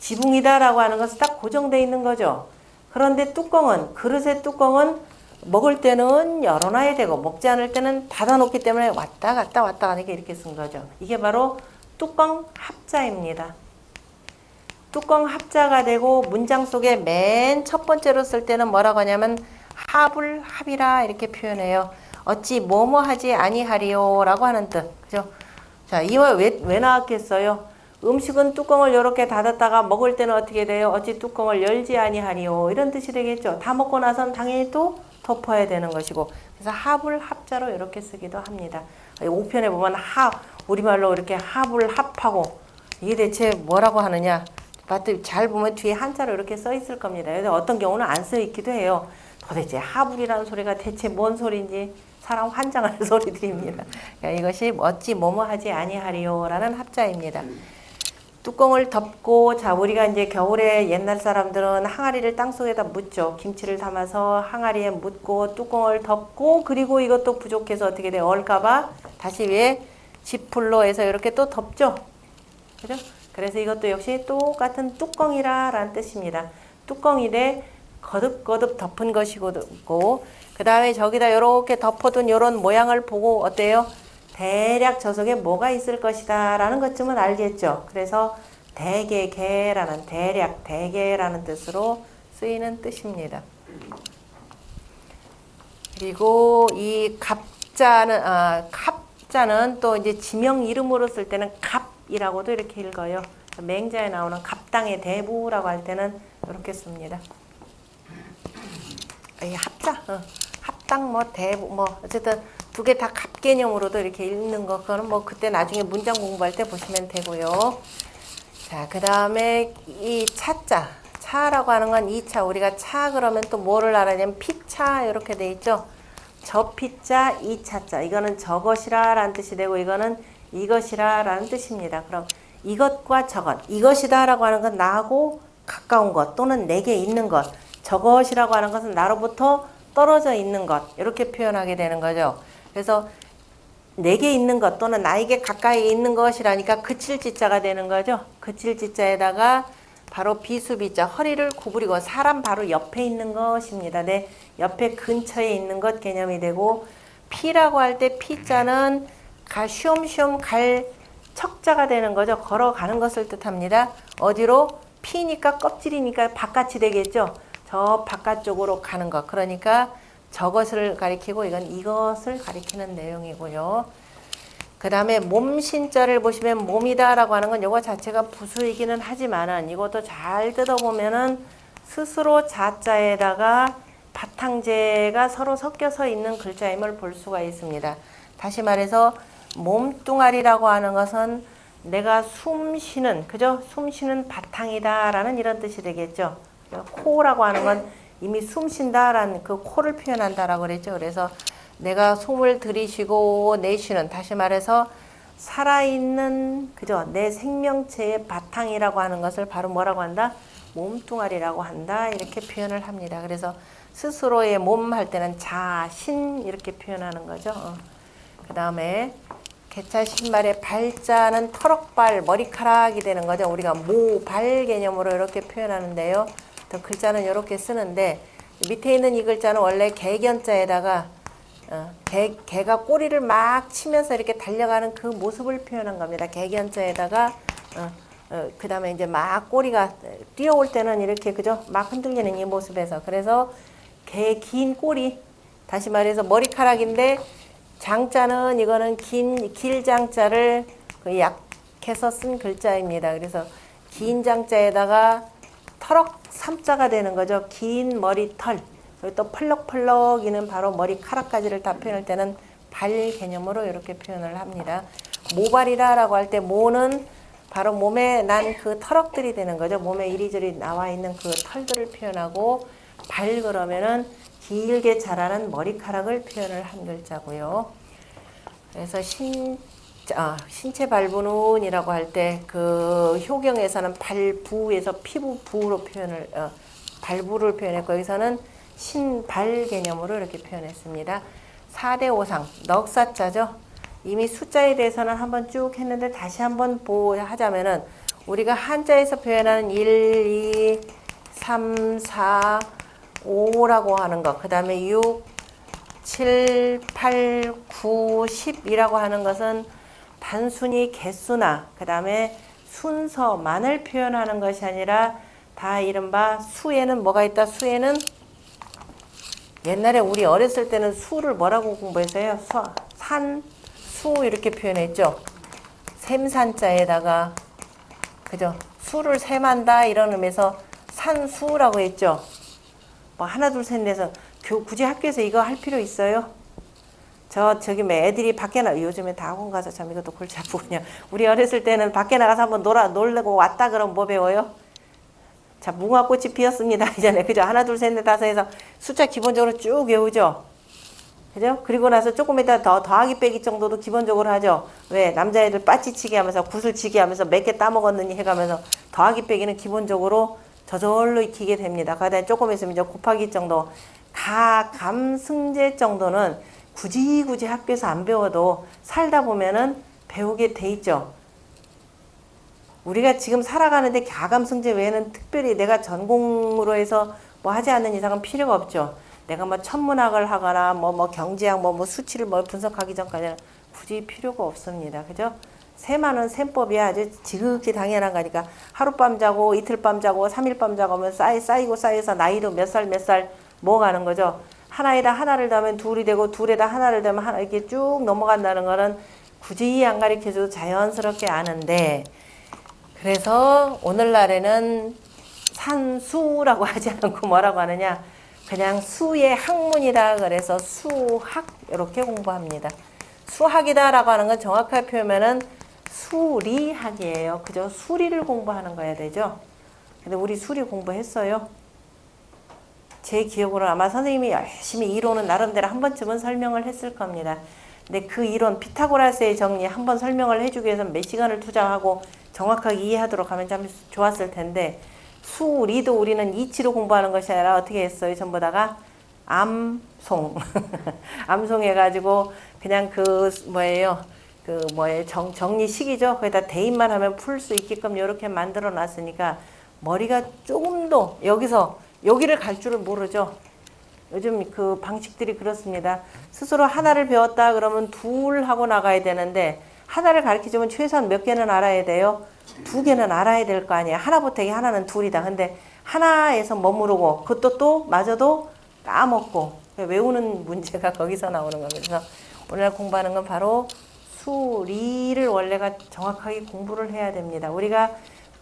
지붕이다라고 하는 것은 딱 고정되어 있는 거죠. 그런데 뚜껑은, 그릇의 뚜껑은 먹을 때는 열어놔야 되고 먹지 않을 때는 닫아놓기 때문에 왔다 갔다 이렇게 쓴 거죠. 이게 바로 뚜껑 합자입니다. 뚜껑 합자가 되고 문장 속에 맨 첫 번째로 쓸 때는 뭐라고 하냐면 합을 합이라 이렇게 표현해요. 어찌 뭐뭐 하지 아니하리요 라고 하는 뜻. 그죠? 자, 이와 왜 나왔겠어요? 음식은 뚜껑을 이렇게 닫았다가 먹을 때는 어떻게 돼요? 어찌 뚜껑을 열지 아니하리요 이런 뜻이 되겠죠. 다 먹고 나선 당연히 또 덮어야 되는 것이고, 그래서 합을 합자로 이렇게 쓰기도 합니다. 5편에 보면 우리말로 이렇게 합을 합하고 이게 대체 뭐라고 하느냐, 잘 보면 뒤에 한자로 이렇게 써 있을 겁니다. 그래서 어떤 경우는 안 써 있기도 해요. 도대체 합을이라는 소리가 대체 뭔 소리인지 사람 환장하는 소리들입니다. 그러니까 이것이 어찌 뭐뭐 하지 아니하리요 라는 합자입니다. 뚜껑을 덮고, 자, 우리가 이제 겨울에 옛날 사람들은 항아리를 땅속에다 묻죠. 김치를 담아서 항아리에 묻고 뚜껑을 덮고, 그리고 이것도 부족해서 어떻게 돼요? 얼까봐 다시 위에 지풀로 해서 이렇게 또 덮죠. 그죠? 그래서 이것도 역시 똑같은 뚜껑이라 라는 뜻입니다. 뚜껑이래 거듭거듭 덮은 것이고, 그 다음에 저기다 이렇게 덮어둔 이런 모양을 보고 어때요? 대략 저 속에 뭐가 있을 것이다 라는 것쯤은 알겠죠. 그래서 대개라는 대략 대개라는 뜻으로 쓰이는 뜻입니다. 그리고 이 갑자는 또 이제 지명 이름으로 쓸 때는 갑이라고도 이렇게 읽어요. 맹자에 나오는 갑당의 대부라고 할 때는 이렇게 씁니다. 이 합당 대부 어쨌든 두 개 다 갑 개념으로도 이렇게 읽는 거, 그거는 뭐 그때 나중에 문장 공부할 때 보시면 되고요. 자, 그 다음에 이 차라고 하는 건 2차, 우리가 차 그러면 또 뭐를 알아냐면 피차 이렇게 돼 있죠. 저 피자, 이 차자, 이거는 저것이라 라는 뜻이 되고 이거는 이것이라 라는 뜻입니다. 그럼 이것과 저것, 이것이다 라고 하는 건 나하고 가까운 것 또는 내게 있는 것, 저것이라고 하는 것은 나로부터 떨어져 있는 것, 이렇게 표현하게 되는 거죠. 그래서 내게 있는 것 또는 나에게 가까이 있는 것이라니까 그칠지자가 되는 거죠. 그칠지자에다가 바로 비수비자, 허리를 구부리고 사람 바로 옆에 있는 것입니다. 내 옆에 근처에 있는 것 개념이 되고, 피라고 할 때 피자는 쉬엄쉬엄 갈 척자가 되는 거죠. 걸어가는 것을 뜻합니다. 어디로? 피니까 껍질이니까 바깥이 되겠죠. 저 바깥쪽으로 가는 것. 그러니까 저것을 가리키고 이건 이것을 가리키는 내용이고요. 그 다음에 몸신자를 보시면 몸이다 라고 하는 건 이거 자체가 부수이기는 하지만은 이것도 잘 뜯어보면은 스스로 자자에다가 바탕재가 서로 섞여서 있는 글자임을 볼 수가 있습니다. 다시 말해서 몸뚱아리라고 하는 것은 내가 숨쉬는, 그죠? 숨쉬는 바탕이다 라는 이런 뜻이 되겠죠. 코라고 하는 건 이미 숨쉰다라는 그 코를 표현한다라고 그랬죠. 그래서 내가 숨을 들이쉬고 내쉬는, 다시 말해서 살아있는, 그죠? 내 생명체의 바탕이라고 하는 것을 바로 뭐라고 한다? 몸뚱아리라고 한다. 이렇게 표현을 합니다. 그래서 스스로의 몸 할 때는 자신 이렇게 표현하는 거죠. 그 다음에 개차 신발의 발자는 터럭발, 머리카락이 되는 거죠. 우리가 모발 개념으로 이렇게 표현하는데요. 또 글자는 이렇게 쓰는데 밑에 있는 이 글자는 원래 개견자에다가 개가 꼬리를 막 치면서 이렇게 달려가는 그 모습을 표현한 겁니다. 개견자에다가 그 다음에 이제 막 꼬리가 뛰어올 때는 이렇게, 그죠? 막 흔들리는 이 모습에서, 그래서 개 긴 꼬리, 다시 말해서 머리카락인데 장자는 이거는 길장자를 약해서 쓴 글자입니다. 그래서 긴 장자에다가 터럭 삼자가 되는 거죠. 긴 머리털. 또 펄럭펄럭이는 바로 머리카락까지를 다 표현할 때는 발 개념으로 이렇게 표현을 합니다. 모발이라고 할 때 모는 바로 몸에 난 그 털럭들이 되는 거죠. 몸에 이리저리 나와 있는 그 털들을 표현하고, 발 그러면은 길게 자라는 머리카락을 표현을 한 글자고요. 그래서 신체 발부는이라고 할 때 그 효경에서는 발부에서 피부 부로 표현을 발부를 표현했고 여기서는 신발 개념으로 이렇게 표현했습니다. 4대 5상 넉사자죠. 이미 숫자에 대해서는 한번 쭉 했는데 다시 한번 하자면은 우리가 한자에서 표현하는 1, 2, 3, 4, 5라고 하는 것, 그 다음에 6, 7, 8, 9, 10이라고 하는 것은 단순히 개수나 그 다음에 순서만을 표현하는 것이 아니라 다 이른바 수에는 뭐가 있다? 수에는 옛날에 우리 어렸을 때는 수를 뭐라고 공부했어요? 산, 수 이렇게 표현했죠. 샘산자에다가 그죠? 수를 셈한다 이런 의미에서 산수라고 했죠. 뭐 하나 둘 셋 넷에서 굳이 학교에서 이거 할 필요 있어요? 저기 뭐 애들이 밖에 요즘에 다 학원 가서 참 이것도 골치 아프군요. 우리 어렸을 때는 밖에 나가서 한번 놀고 왔다 그러면 뭐 배워요? 자, 무궁화꽃이 피었습니다. 이전에 그죠? 하나 둘 셋 넷 다섯 해서 숫자 기본적으로 쭉 외우죠. 그죠? 그리고 나서 조금 이따 더하기 빼기 정도도 기본적으로 하죠. 왜? 남자애들 빠찌치기 하면서 구슬치기 하면서 몇 개 따먹었느니 해가면서 더하기 빼기는 기본적으로 저절로 익히게 됩니다. 그다음에 조금 있으면 이제 곱하기 정도, 가감승제 정도는 굳이 학교에서 안 배워도 살다 보면은 배우게 돼 있죠. 우리가 지금 살아가는데 가감승제 외에는 특별히 내가 전공으로 해서 뭐 하지 않는 이상은 필요가 없죠. 내가 뭐 천문학을 하거나 뭐 경제학 뭐 수치를 뭐 분석하기 전까지는 굳이 필요가 없습니다. 그죠? 셈하는 셈법이 아주 지극히 당연한 거니까 하룻밤 자고 이틀밤 자고 3일밤 자고 하면 쌓여서 나이도 몇 살 먹어가는 거죠. 하나에다 하나를 더하면 둘이 되고 둘에다 하나를 더하면 하나 이렇게 쭉 넘어간다는 거는 굳이 안 가르쳐줘도 자연스럽게 아는데 그래서 오늘날에는 산수라고 하지 않고 뭐라고 하느냐 그냥 수의 학문이다 그래서 수학 이렇게 공부합니다. 수학이다 라고 하는 건 정확하게 표현하면 수리학이에요. 그죠? 수리를 공부하는 거야 되죠. 근데 우리 수리 공부했어요. 제 기억으로 아마 선생님이 열심히 이론은 나름대로 한 번쯤은 설명을 했을 겁니다. 근데 그 이론 피타고라스의 정리 한번 설명을 해주기 위해서 몇 시간을 투자하고 정확하게 이해하도록 하면 참 좋았을 텐데 수리도 우리는 이치로 공부하는 것이 아니라 어떻게 했어요? 전부 다가 암송 암송해가지고 그냥 정리식이죠. 거기다 대입만 하면 풀 수 있게끔 이렇게 만들어 놨으니까 머리가 조금 더 여기를 갈 줄을 모르죠. 요즘 그 방식들이 그렇습니다. 스스로 하나를 배웠다 그러면 둘 하고 나가야 되는데 하나를 가르치려면 최소한 몇 개는 알아야 돼요? 2개는 알아야 될 거 아니에요. 하나부터 하나는 둘이다. 근데 하나에서 머무르고 그것도 또 마저도 까먹고 외우는 문제가 거기서 나오는 겁니다. 그래서 오늘 공부하는 건 바로 수리를 원래가 정확하게 공부를 해야 됩니다. 우리가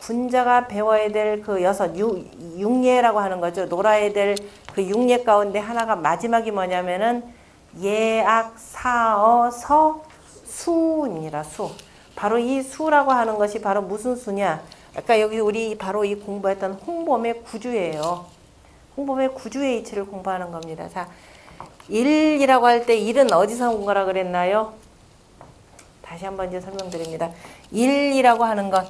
군자가 배워야 될 그 6예라고 하는 거죠. 놀아야 될 그 6예 가운데 하나가 마지막이 뭐냐면은 예악 사어 서 수입니다. 수. 바로 이 수라고 하는 것이 바로 무슨 수냐? 아까 여기 우리 바로 이 공부했던 홍범의 구주예요. 홍범의 구주의 이치를 공부하는 겁니다. 자, 1이라고 할 때 1은 어디서 온 거라 그랬나요? 다시 한번 이제 설명드립니다. 1이라고 하는 것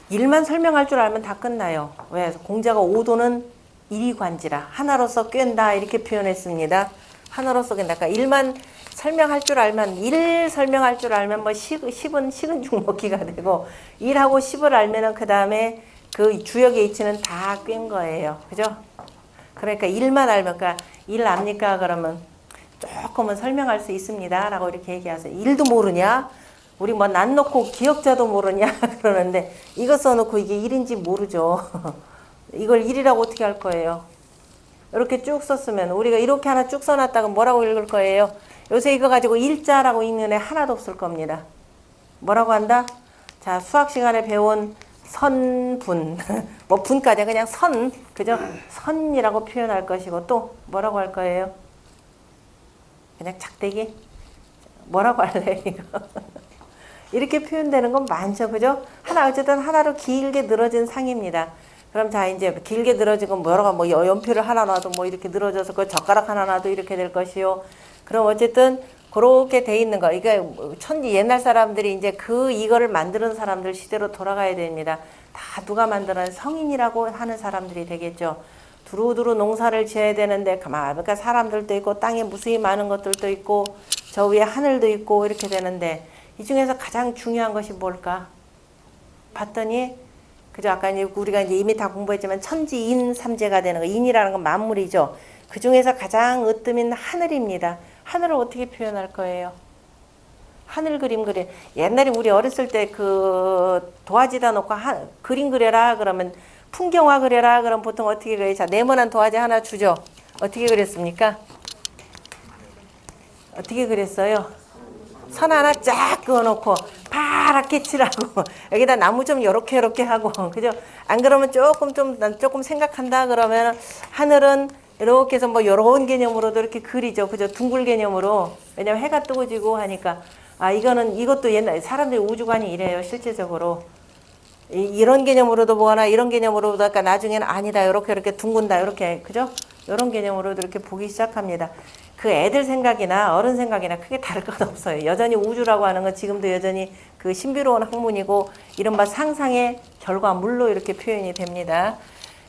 1만 설명할 줄 알면 다 끝나요. 왜? 공자가 오도는 일이관지라 하나로서 꿰다 이렇게 표현했습니다. 하나로서 꿰다. 그러니까 1만 설명할 줄 알면 1 설명할 줄 알면 뭐 10은 식은 죽 먹기가 되고 1하고 10을 알면은 그 다음에 그 주역의 이치는 다 꿰인 거예요. 그죠? 그러니까 1만 알면 그러니까 1 압니까? 그러면 조금은 설명할 수 있습니다. 라고 이렇게 얘기하세요. 1도 모르냐? 우리 뭐 난 놓고 기억자도 모르냐? 그러는데 이거 써놓고 이게 1인지 모르죠. 이걸 1이라고 어떻게 할 거예요? 이렇게 쭉 썼으면 우리가 이렇게 하나 쭉 써놨다가 뭐라고 읽을 거예요? 요새 이거 가지고 일자라고 읽는 애 하나도 없을 겁니다. 뭐라고 한다? 자, 수학 시간에 배운 선분 뭐 분까지 그냥 선 그죠? 선이라고 표현할 것이고 또 뭐라고 할 거예요? 그냥 작대기? 뭐라고 할래 이거? 이렇게 표현되는 건 많죠. 그죠? 어쨌든 하나로 길게 늘어진 상입니다. 그럼 자 이제 길게 늘어지고 뭐 여러 가지 뭐 연필을 하나 놔도 뭐 이렇게 늘어져서 그 젓가락 하나 놔도 이렇게 될 것이요. 그럼 어쨌든 그렇게 돼 있는 거. 이게 천지 옛날 사람들이 이제 이거를 만드는 사람들 시대로 돌아가야 됩니다. 다 누가 만드는 성인이라고 하는 사람들이 되겠죠. 두루두루 농사를 지어야 되는데 그러니까 사람들도 있고 땅에 무수히 많은 것들도 있고 저 위에 하늘도 있고 이렇게 되는데 이 중에서 가장 중요한 것이 뭘까? 봤더니 그죠? 아까 이제 우리가 이제 이미 다 공부했지만 천지인 삼재가 되는 거. 인이라는 건 만물이죠. 그 중에서 가장 으뜸인 하늘입니다. 하늘을 어떻게 표현할 거예요? 하늘 그림 그려. 옛날에 우리 어렸을 때 그 도화지다 놓고 그림 그려라 그러면 풍경화 그려라 그럼 보통 어떻게 그려요? 자, 네모난 도화지 하나 주죠. 어떻게 그렸습니까? 어떻게 그렸어요? 선 하나 쫙 그어놓고 파랗게 칠하고 여기다 나무 좀 요렇게 하고 그죠? 안 그러면 조금 생각한다 그러면 하늘은 이렇게 해서 뭐 요런 개념으로도 이렇게 그리죠. 그죠? 둥글 개념으로. 왜냐면 해가 뜨고 지고 하니까 이것도 옛날 사람들이 우주관이 이래요. 실제적으로. 이런 개념으로도 보거나 이런 개념으로도 아까 나중에는 아니다. 이렇게 둥근다. 이렇게 그죠? 이런 개념으로도 이렇게 보기 시작합니다. 그 애들 생각이나 어른 생각이나 크게 다를 것 없어요. 여전히 우주라고 하는 건 지금도 여전히 그 신비로운 학문이고 이른바 상상의 결과물로 이렇게 표현이 됩니다.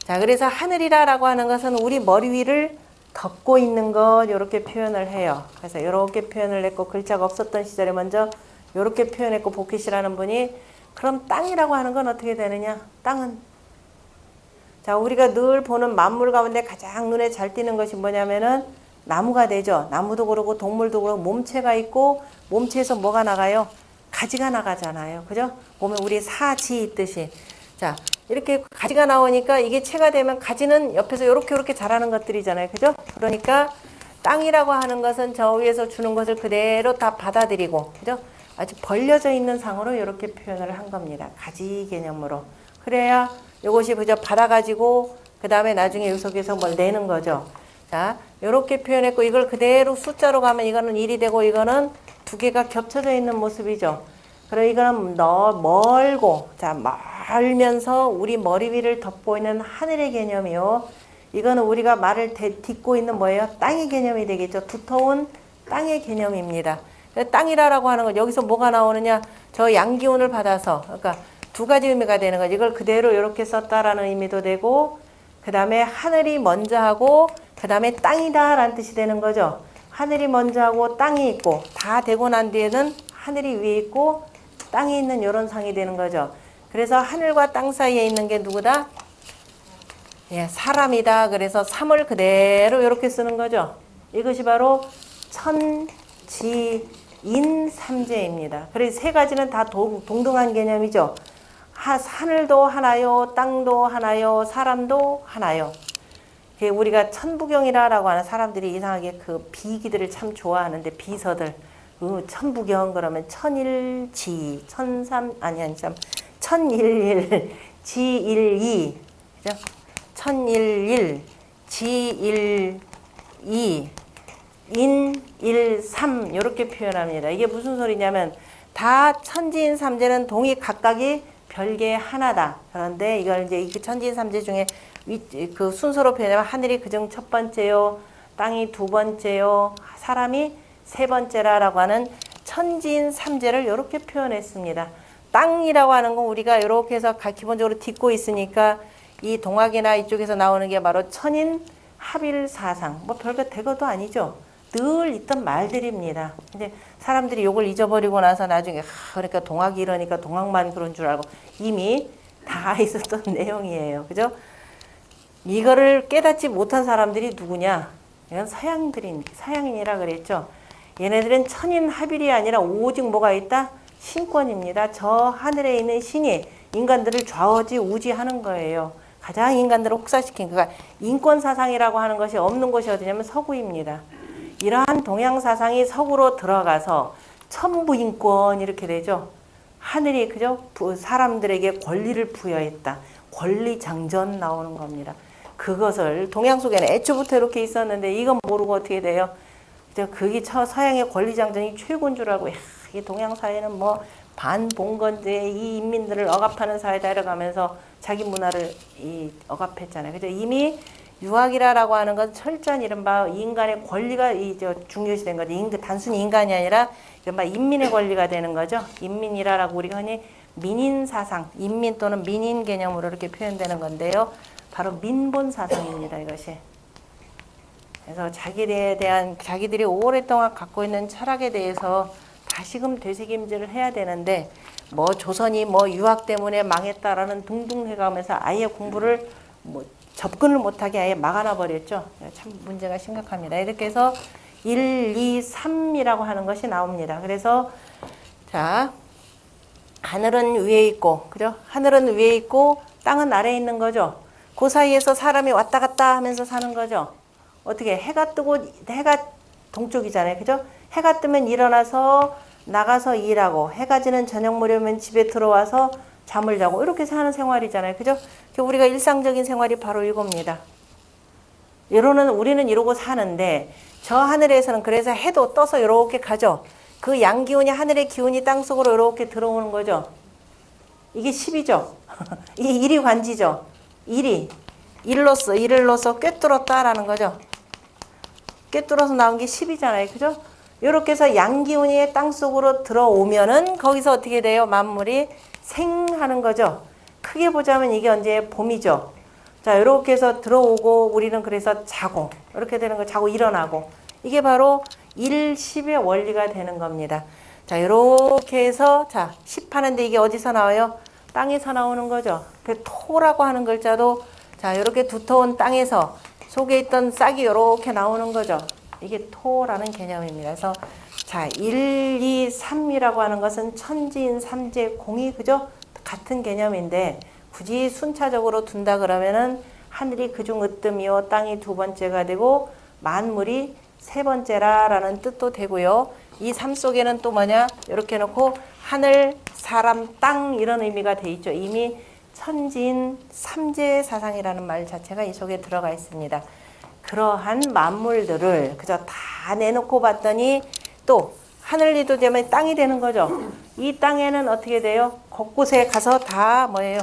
자, 그래서 하늘이라고 하는 것은 우리 머리 위를 덮고 있는 것 이렇게 표현을 해요. 그래서 이렇게 표현을 했고 글자가 없었던 시절에 먼저 이렇게 표현했고 복희씨라는 분이 그럼 땅이라고 하는 건 어떻게 되느냐? 땅은 자, 우리가 늘 보는 만물 가운데 가장 눈에 잘 띄는 것이 뭐냐면은 나무가 되죠. 나무도 그렇고 동물도 그렇고 몸체가 있고 몸체에서 뭐가 나가요? 가지가 나가잖아요. 그죠? 보면 우리 사지 있듯이. 자, 이렇게 가지가 나오니까 이게 체가 되면 가지는 옆에서 이렇게 자라는 것들이잖아요. 그죠? 그러니까 땅이라고 하는 것은 저 위에서 주는 것을 그대로 다 받아들이고, 그죠? 아주 벌려져 있는 상으로 이렇게 표현을 한 겁니다. 가지 개념으로. 그래야 이것이 그저 받아가지고 그 다음에 나중에 이 속에서 뭘 내는 거죠. 자, 이렇게 표현했고 이걸 그대로 숫자로 가면 이거는 1이 되고 이거는 두 개가 겹쳐져 있는 모습이죠. 그리고 이거는 멀고, 자, 멀면서 우리 머리 위를 덮고 있는 하늘의 개념이요. 이거는 우리가 말을 딛고 있는 뭐예요? 땅의 개념이 되겠죠. 두터운 땅의 개념입니다. 땅이라고 하는 건 여기서 뭐가 나오느냐? 저 양기운을 받아서, 그러니까 두 가지 의미가 되는 거죠. 이걸 그대로 이렇게 썼다라는 의미도 되고, 그 다음에 하늘이 먼저 하고, 그 다음에 땅이다 라는 뜻이 되는 거죠. 하늘이 먼저 하고 땅이 있고 다 되고 난 뒤에는 하늘이 위에 있고 땅이 있는 이런 상이 되는 거죠. 그래서 하늘과 땅 사이에 있는 게 누구다? 예, 사람이다. 그래서 3을 그대로 이렇게 쓰는 거죠. 이것이 바로 천지인삼재입니다. 그래서 세 가지는 다 동등한 개념이죠. 하늘도 하나요, 땅도 하나요, 사람도 하나요. 우리가 천부경이라고 하는 사람들이 이상하게 그 비기들을 참 좋아하는데 비서들 천부경 그러면 천일지 천일일 지일이 그죠? 천일일 지일이 인일삼 이렇게 표현합니다. 이게 무슨 소리냐면 다 천지인삼재는 동이 각각이 별개 하나다. 그런데 이걸 이제 천지인삼재 중에 그 순서로 표현하면 하늘이 그중 첫 번째요, 땅이 두 번째요, 사람이 세 번째라고 하는 천지인삼재를 이렇게 표현했습니다. 땅이라고 하는 건 우리가 이렇게 해서 기본적으로 딛고 있으니까 이 동학이나 이쪽에서 나오는 게 바로 천인 합일사상. 뭐 별거 대거도 아니죠. 늘 있던 말들입니다. 근데 사람들이 이걸 잊어버리고 나서 나중에 그러니까 동학이 이러니까 동학만 그런 줄 알고 이미 다 있었던 내용이에요. 그죠? 이거를 깨닫지 못한 사람들이 누구냐? 이건 서양인이라 그랬죠. 얘네들은 천인 합일이 아니라 오직 뭐가 있다? 신권입니다. 저 하늘에 있는 신이 인간들을 좌우지우지하는 거예요. 가장 인간들을 혹사시킨 그러니까 인권사상이라고 하는 것이 없는 곳이 어디냐면 서구입니다. 이러한 동양 사상이 서구로 들어가서 천부인권 이렇게 되죠. 하늘이 그죠? 사람들에게 권리를 부여했다. 권리장전 나오는 겁니다. 그것을 동양 속에는 애초부터 이렇게 있었는데 이건 모르고 어떻게 돼요? 그게 서양의 권리장전이 최고인 줄 알고 이 동양 사회는 뭐 반봉건제의 이 인민들을 억압하는 사회다 이러가면서 자기 문화를 억압했잖아요. 그죠? 이미 유학이라고 하는 건 철저한 이른바 인간의 권리가 중요시된 거죠. 단순히 인간이 아니라 이른바 인민의 권리가 되는 거죠. 인민이라고 우리가 흔히 민인 사상, 인민 또는 민인 개념으로 이렇게 표현되는 건데요. 바로 민본 사상입니다. 이것이. 그래서 자기들이 오랫동안 갖고 있는 철학에 대해서 다시금 되새김질을 해야 되는데 뭐 조선이 뭐 유학 때문에 망했다라는 둥둥 해가면서 아예 공부를 접근을 못하게 아예 막아놔 버렸죠. 참 문제가 심각합니다. 이렇게 해서 1, 2, 3이라고 하는 것이 나옵니다. 그래서 자, 하늘은 위에 있고, 그죠? 하늘은 위에 있고 땅은 아래에 있는 거죠. 그 사이에서 사람이 왔다 갔다 하면서 사는 거죠. 어떻게 해가 뜨고 해가 동쪽이잖아요. 그죠? 해가 뜨면 일어나서 나가서 일하고 해가 지는 저녁 무렵이면 집에 들어와서 잠을 자고 이렇게 사는 생활이잖아요. 그죠? 우리가 일상적인 생활이 바로 이겁니다. 우리는 이러고 사는데 저 하늘에서는 그래서 해도 떠서 이렇게 가죠. 그 양기운이 하늘의 기운이 땅속으로 이렇게 들어오는 거죠. 이게 10이죠. 이게 일이 관지죠. 일로서 꿰뚫었다라는 거죠. 꿰뚫어서 나온 게 10이잖아요. 그죠? 이렇게 해서 양기운이 땅속으로 들어오면은 거기서 어떻게 돼요? 만물이 생하는 거죠. 크게 보자면 이게 언제 봄이죠. 자, 이렇게 해서 들어오고 우리는 그래서 자고 이렇게 되는 거 자고 일어나고 이게 바로 1, 10의 원리가 되는 겁니다. 자, 이렇게 해서 자, 10 하는데 이게 어디서 나와요? 땅에서 나오는 거죠. 그 토라고 하는 글자도 자, 이렇게 두터운 땅에서 속에 있던 싹이 이렇게 나오는 거죠. 이게 토라는 개념입니다. 그래서 자, 1, 2, 3이라고 하는 것은 천지인 삼재 공이 그죠? 같은 개념인데 굳이 순차적으로 둔다 그러면은 하늘이 그중 으뜸이요 땅이 두 번째가 되고 만물이 세 번째라라는 뜻도 되고요. 이 삶 속에는 또 뭐냐? 이렇게 놓고 하늘, 사람, 땅 이런 의미가 돼 있죠. 이미 천지인 삼재 사상이라는 말 자체가 이 속에 들어가 있습니다. 그러한 만물들을 그저 다 내놓고 봤더니 또 하늘이도 되면 땅이 되는 거죠. 이 땅에는 어떻게 돼요? 곳곳에 가서 다 뭐예요?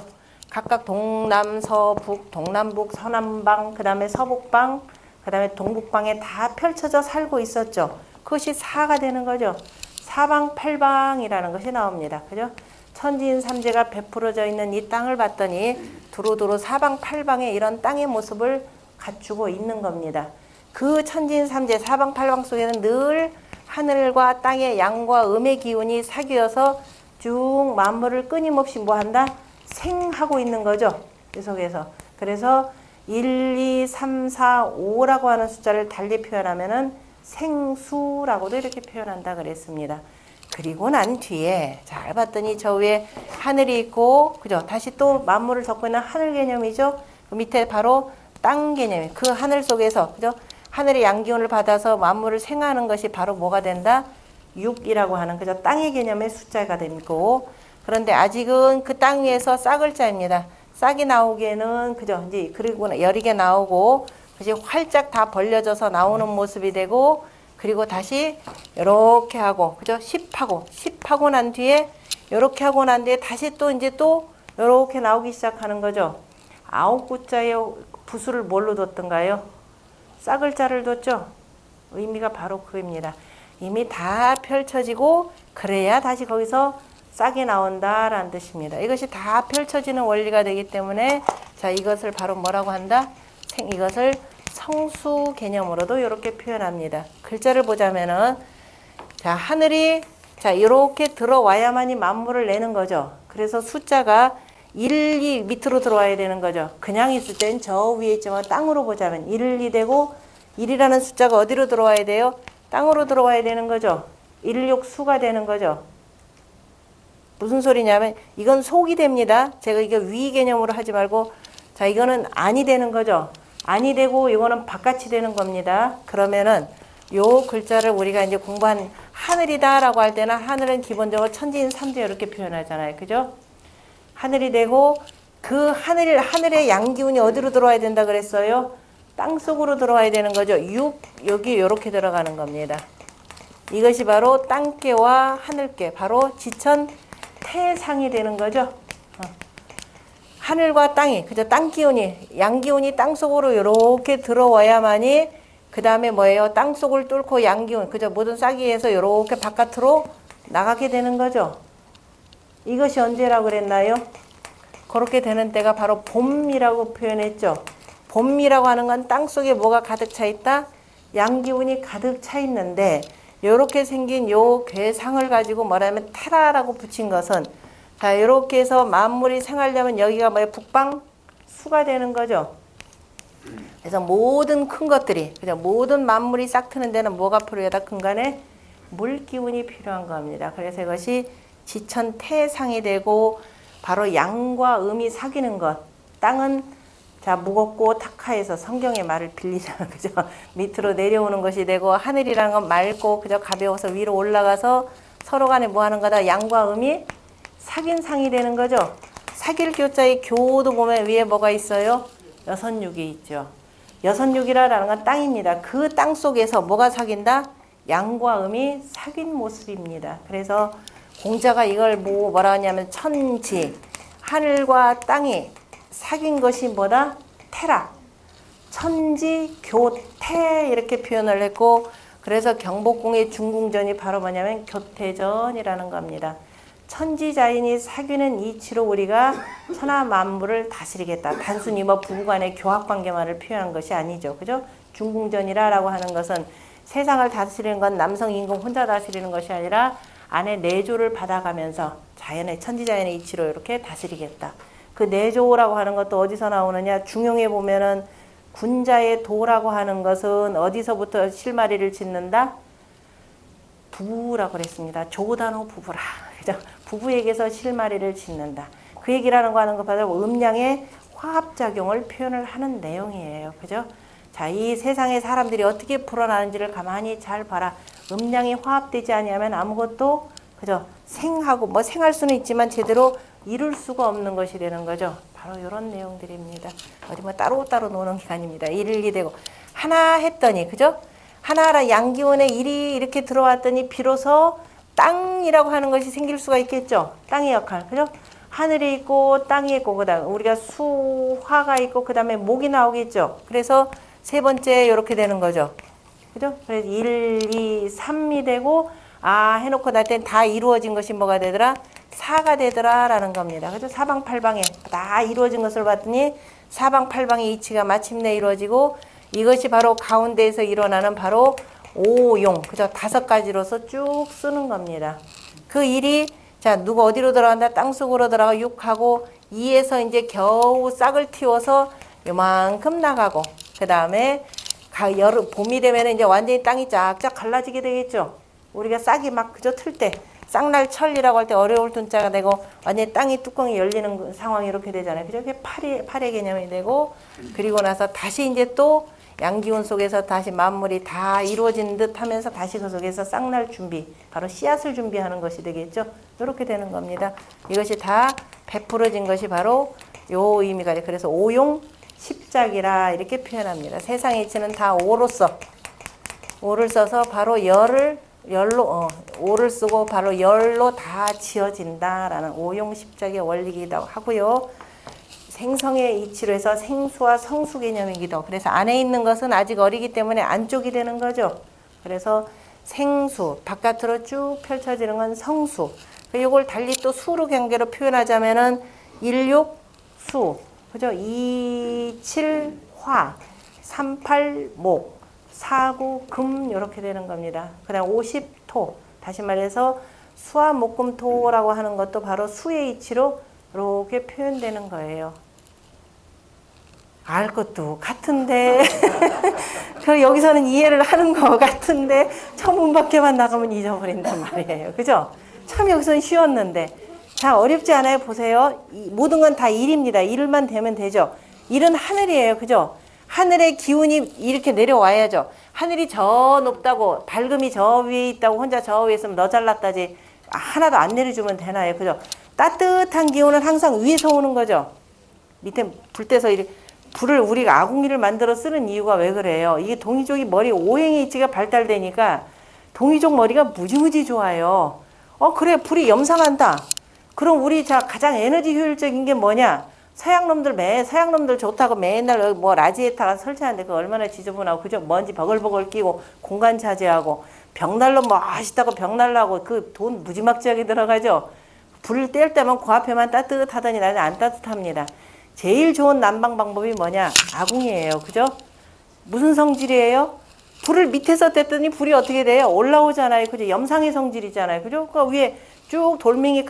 각각 동남서북, 동남북, 서남방, 그 다음에 서북방, 그 다음에 동북방에 다 펼쳐져 살고 있었죠. 그것이 사가 되는 거죠. 사방팔방이라는 것이 나옵니다. 그죠? 천지인 삼재가 베풀어져 있는 이 땅을 봤더니 두루두루 사방팔방에 이런 땅의 모습을 갖추고 있는 겁니다. 그 천지인 삼재 사방팔방 속에는 늘 하늘과 땅의 양과 음의 기운이 사귀어서 쭉 만물을 끊임없이 뭐한다? 생하고 있는 거죠. 이 속에서. 그래서 1, 2, 3, 4, 5라고 하는 숫자를 달리 표현하면은 생수라고도 이렇게 표현한다 그랬습니다. 그리고 난 뒤에 잘 봤더니 저 위에 하늘이 있고 그죠? 다시 또 만물을 덮고 있는 하늘 개념이죠. 그 밑에 바로 땅 개념이 그 하늘 속에서 그죠? 하늘의 양기운을 받아서 만물을 생하는 것이 바로 뭐가 된다? 6이라고 하는 그죠? 땅의 개념의 숫자가 되고 그런데 아직은 그 땅 위에서 싹을자입니다. 싹이 나오기에는 그죠? 이제 그리고 여리게 나오고 그지 활짝 다 벌려져서 나오는 모습이 되고 그리고 다시 이렇게 하고 그죠? 10하고 난 뒤에 이렇게 하고 난 뒤에 다시 또 이제 또 이렇게 나오기 시작하는 거죠. 9구자의 부수를 뭘로 뒀던가요? 싹을자를 뒀죠. 의미가 바로 그입니다. 이미 다 펼쳐지고 그래야 다시 거기서 싹이 나온다라는 뜻입니다. 이것이 다 펼쳐지는 원리가 되기 때문에 자 이것을 바로 뭐라고 한다? 이것을 성수 개념으로도 이렇게 표현합니다. 글자를 보자면은 자 하늘이 자 이렇게 들어와야만이 만물을 내는 거죠. 그래서 숫자가 1, 2 밑으로 들어와야 되는 거죠. 그냥 있을 땐 저 위에 있지만 땅으로 보자면 1, 2 되고 1이라는 숫자가 어디로 들어와야 돼요? 땅으로 들어와야 되는 거죠. 1, 6 수가 되는 거죠. 무슨 소리냐면 이건 속이 됩니다. 제가 이거 위 개념으로 하지 말고 자 이거는 안이 되는 거죠. 안이 되고 이거는 바깥이 되는 겁니다. 그러면은 요 글자를 우리가 이제 공부한 하늘이다라고 할 때는 하늘은 기본적으로 천지인 삼재 이렇게 표현하잖아요. 그죠? 하늘이 되고 그 하늘의 양기운이 어디로 들어와야 된다 그랬어요? 땅 속으로 들어와야 되는 거죠. 6 여기 이렇게 들어가는 겁니다. 이것이 바로 땅깨와 하늘깨 바로 지천 태상이 되는 거죠. 하늘과 땅이, 그죠? 땅 기운이, 양 기운이 땅 속으로 이렇게 들어와야만이 그 다음에 뭐예요? 땅 속을 뚫고 양 기운, 그죠? 모든 싹이에서 이렇게 바깥으로 나가게 되는 거죠. 이것이 언제라고 그랬나요? 그렇게 되는 때가 바로 봄이라고 표현했죠. 봄이라고 하는 건 땅 속에 뭐가 가득 차 있다? 양 기운이 가득 차 있는데 이렇게 생긴 요 괴상을 가지고 뭐라면 테라라고 붙인 것은 자, 이렇게 해서 만물이 생하려면 여기가 뭐예요? 북방수가 되는 거죠. 그래서 모든 큰 것들이, 그죠? 모든 만물이 싹 트는 데는 뭐가 필요하다? 근간에 물기운이 필요한 겁니다. 그래서 이것이 지천태상이 되고 바로 양과 음이 사귀는 것. 땅은 자 무겁고 탁하해서 성경의 말을 빌리잖아, 그죠? 밑으로 내려오는 것이 되고 하늘이라는 건 맑고 그죠? 가벼워서 위로 올라가서 서로 간에 뭐 하는 거다? 양과 음이 사귄 상이 되는 거죠. 사귈 교자의 교도 보면 위에 뭐가 있어요? 여선육이 있죠. 여선육이라는 건 땅입니다. 그 땅 속에서 뭐가 사귄다? 양과 음이 사귄 모습입니다. 그래서 공자가 이걸 뭐라 하냐면 천지, 하늘과 땅이 사귄 것이 뭐다? 태라. 천지, 교태 이렇게 표현을 했고 그래서 경복궁의 중궁전이 바로 뭐냐면 교태전이라는 겁니다. 천지자인이 사귀는 이치로 우리가 천하 만물을 다스리겠다. 단순히 뭐 부부간의 교합관계만을 표현한 것이 아니죠. 그죠? 중궁전이라고 하는 것은 세상을 다스리는 건 남성 인공 혼자 다스리는 것이 아니라 안에 내조를 받아가면서 자연의 천지자연의 이치로 이렇게 다스리겠다. 그 내조라고 하는 것도 어디서 나오느냐? 중용에 보면은 군자의 도라고 하는 것은 어디서부터 실마리를 짓는다? 부부라고 그랬습니다. 조단호 부부라. 그죠? 부부에게서 실마리를 짓는다. 그 얘기라는 거 하는 것 바로 음양의 화합작용을 표현을 하는 내용이에요. 그죠? 자, 이 세상의 사람들이 어떻게 불어나는지를 가만히 잘 봐라. 음양이 화합되지 않으면 아무것도 그죠? 생하고 뭐 생할 수는 있지만 제대로 이룰 수가 없는 것이 되는 거죠. 바로 이런 내용들입니다. 어디 뭐 따로따로 노는 게 아닙니다. 일일이 되고 하나 했더니 그죠? 하나라 양기운에 일이 이렇게 들어왔더니 비로소 땅이라고 하는 것이 생길 수가 있겠죠. 땅의 역할. 그죠? 하늘이 있고 땅이 있고 그다음 우리가 수화가 있고 그다음에 목이 나오겠죠. 그래서 세 번째 이렇게 되는 거죠. 그죠? 그래서 1, 2, 3이 되고 해놓고 날 땐 다 이루어진 것이 뭐가 되더라? 4가 되더라라는 겁니다. 그죠? 사방팔방에 다 이루어진 것을 봤더니 사방팔방의 이치가 마침내 이루어지고 이것이 바로 가운데에서 일어나는 바로 오용, 그죠? 5가지로서 쭉 쓰는 겁니다. 그 일이 자 누가 어디로 들어간다? 땅속으로 들어가 6하고 2에서 이제 겨우 싹을 틔워서 요만큼 나가고 그 다음에 여름 봄이 되면 이제 완전히 땅이 쫙쫙 갈라지게 되겠죠. 우리가 싹이 막 그저 틀 때 싹날 철이라고 할 때 어려울 둔자가 되고 완전히 땅이 뚜껑이 열리는 상황이 이렇게 되잖아요. 그죠? 그게 팔의 개념이 되고 그리고 나서 다시 이제 또 양기운 속에서 다시 만물이 다 이루어진 듯 하면서 다시 그 속에서 싹날 준비, 바로 씨앗을 준비하는 것이 되겠죠. 이렇게 되는 겁니다. 이것이 다 베풀어진 것이 바로 요 의미가 돼. 그래서 오용 십작이라 이렇게 표현합니다. 세상의 이치는 다 오로써 오를 써서 바로 열로 오를 쓰고 바로 열로 다 지어진다라는 오용 십작의 원리이기도 하고요. 생성의 이치로 해서 생수와 성수 개념이기도 하고 그래서 안에 있는 것은 아직 어리기 때문에 안쪽이 되는 거죠. 그래서 생수, 바깥으로 쭉 펼쳐지는 건 성수. 이걸 달리 또 수로 경계로 표현하자면은 16수, 그죠? 27화, 38목, 49금 이렇게 되는 겁니다. 그다음 50토, 다시 말해서 수화 목금토라고 하는 것도 바로 수의 이치로 이렇게 표현되는 거예요. 알 것도 같은데 그 여기서는 이해를 하는 것 같은데 처음 밖에만 나가면 잊어버린단 말이에요. 그죠? 참 여기서는 쉬웠는데 자 어렵지 않아요. 보세요. 모든 건 다 일입니다. 일만 되면 되죠. 일은 하늘이에요. 그죠? 하늘의 기운이 이렇게 내려와야죠. 하늘이 저 높다고 밝음이 저 위에 있다고 혼자 저 위에 있으면 너 잘났다지 하나도 안 내려주면 되나요? 그죠? 따뜻한 기운은 항상 위에서 오는 거죠. 밑에 불 때서 이렇게 불을 우리가 아궁이를 만들어 쓰는 이유가 왜 그래요? 이게 동이족이 머리 오행의 이치가 발달되니까 동이족 머리가 무지무지 좋아요. 그래 불이 염상한다. 그럼 우리 자 가장 에너지 효율적인 게 뭐냐? 서양놈들 좋다고 맨날 뭐 라지에타가 설치하는데 그 얼마나 지저분하고 그죠? 먼지 버글버글 끼고 공간 차지하고 벽난로 멋있다고 벽난로하고 그 돈 무지막지하게 들어가죠. 불을 뗄 때만 그 앞에만 따뜻하더니 나는 안 따뜻합니다. 제일 좋은 난방 방법이 뭐냐? 아궁이에요. 그죠? 무슨 성질이에요? 불을 밑에서 뗐더니 불이 어떻게 돼요? 올라오잖아요. 그죠? 염상의 성질이잖아요. 그죠? 그 위에 쭉 돌멩이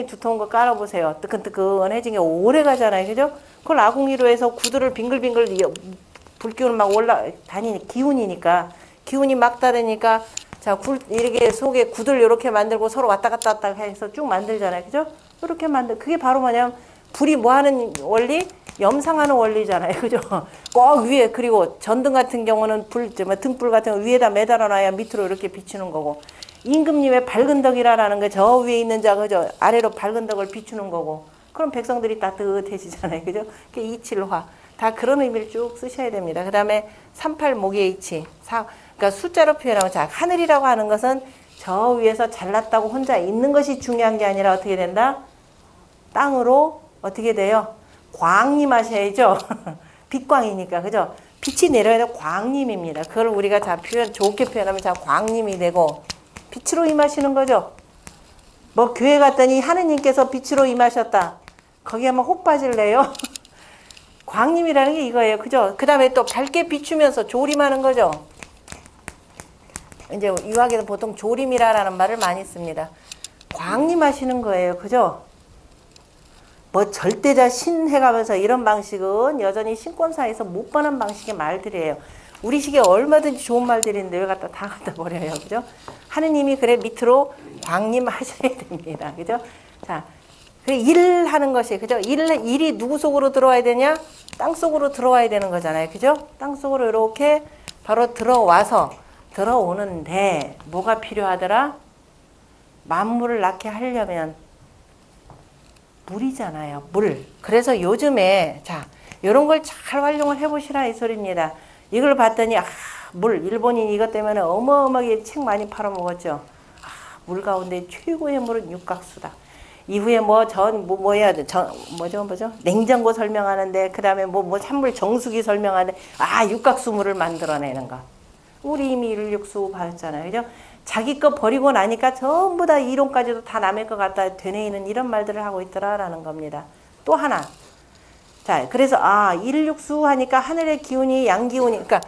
두터운 거 깔아보세요. 뜨끈뜨끈해진 게 오래 가잖아요. 그죠? 그걸 아궁이로 해서 구두를 빙글빙글 불기운 막 다니니 기운이니까 기운이 막 다르니까 자, 이렇게 속에 구들 이렇게 만들고 서로 왔다 갔다 해서 쭉 만들잖아요. 그죠? 이렇게 그게 바로 뭐냐면 불이 뭐 하는 원리? 염상하는 원리잖아요. 그죠? 꼭 위에, 그리고 전등 같은 경우는 등불 같은 거 위에다 매달아 놔야 밑으로 이렇게 비추는 거고, 임금님의 밝은 덕이라는 게 저 위에 있는 자, 그죠? 아래로 밝은 덕을 비추는 거고, 그럼 백성들이 따뜻해지잖아요. 그죠? 그게 이칠화. 다 그런 의미를 쭉 쓰셔야 됩니다. 그 다음에 38목의 그러니까 숫자로 표현하면, 자, 하늘이라고 하는 것은 저 위에서 잘났다고 혼자 있는 것이 중요한 게 아니라 어떻게 된다? 땅으로 어떻게 돼요? 광림하셔야죠. 빛광이니까, 그죠? 빛이 내려야 돼. 광림입니다. 그걸 우리가 좋게 표현하면 광림이 되고, 빛으로 임하시는 거죠. 뭐 교회 갔더니 하느님께서 빛으로 임하셨다. 거기 한번 혹 빠질래요? 광림이라는 게 이거예요. 그죠? 그 다음에 또 밝게 비추면서 조림하는 거죠. 이제 유학에서 보통 조림이라는 말을 많이 씁니다. 광림하시는 거예요. 그죠? 뭐 절대자 신해가면서 이런 방식은 여전히 신권사에서 못 보는 방식의 말들이에요. 우리 시기에 얼마든지 좋은 말들인데 왜 다 갖다 버려요. 그죠? 하느님이 그래 밑으로 광림하셔야 됩니다. 그죠? 자, 그 일하는 것이, 그죠? 일이 누구 속으로 들어와야 되냐? 땅 속으로 들어와야 되는 거잖아요. 그죠? 땅 속으로 이렇게 바로 들어오는데 뭐가 필요하더라? 만물을 낳게 하려면 물이잖아요. 물. 그래서 요즘에 자, 이런 걸 잘 활용을 해보시라 이 소리입니다. 이걸 봤더니 물. 일본인 이것 때문에 어마어마하게 책 많이 팔아먹었죠. 물 가운데 최고의 물은 육각수다. 이후에 냉장고 설명하는데, 그 다음에 찬물 정수기 설명하는데, 육각수물을 만들어내는 거. 우리 이미 일육수 봤잖아요. 그죠? 자기 거 버리고 나니까 전부 다 이론까지도 다 남의 것 같다 되뇌이는 이런 말들을 하고 있더라라는 겁니다. 또 하나. 자, 그래서 일육수 하니까 하늘의 기운이 양기운이, 그러니까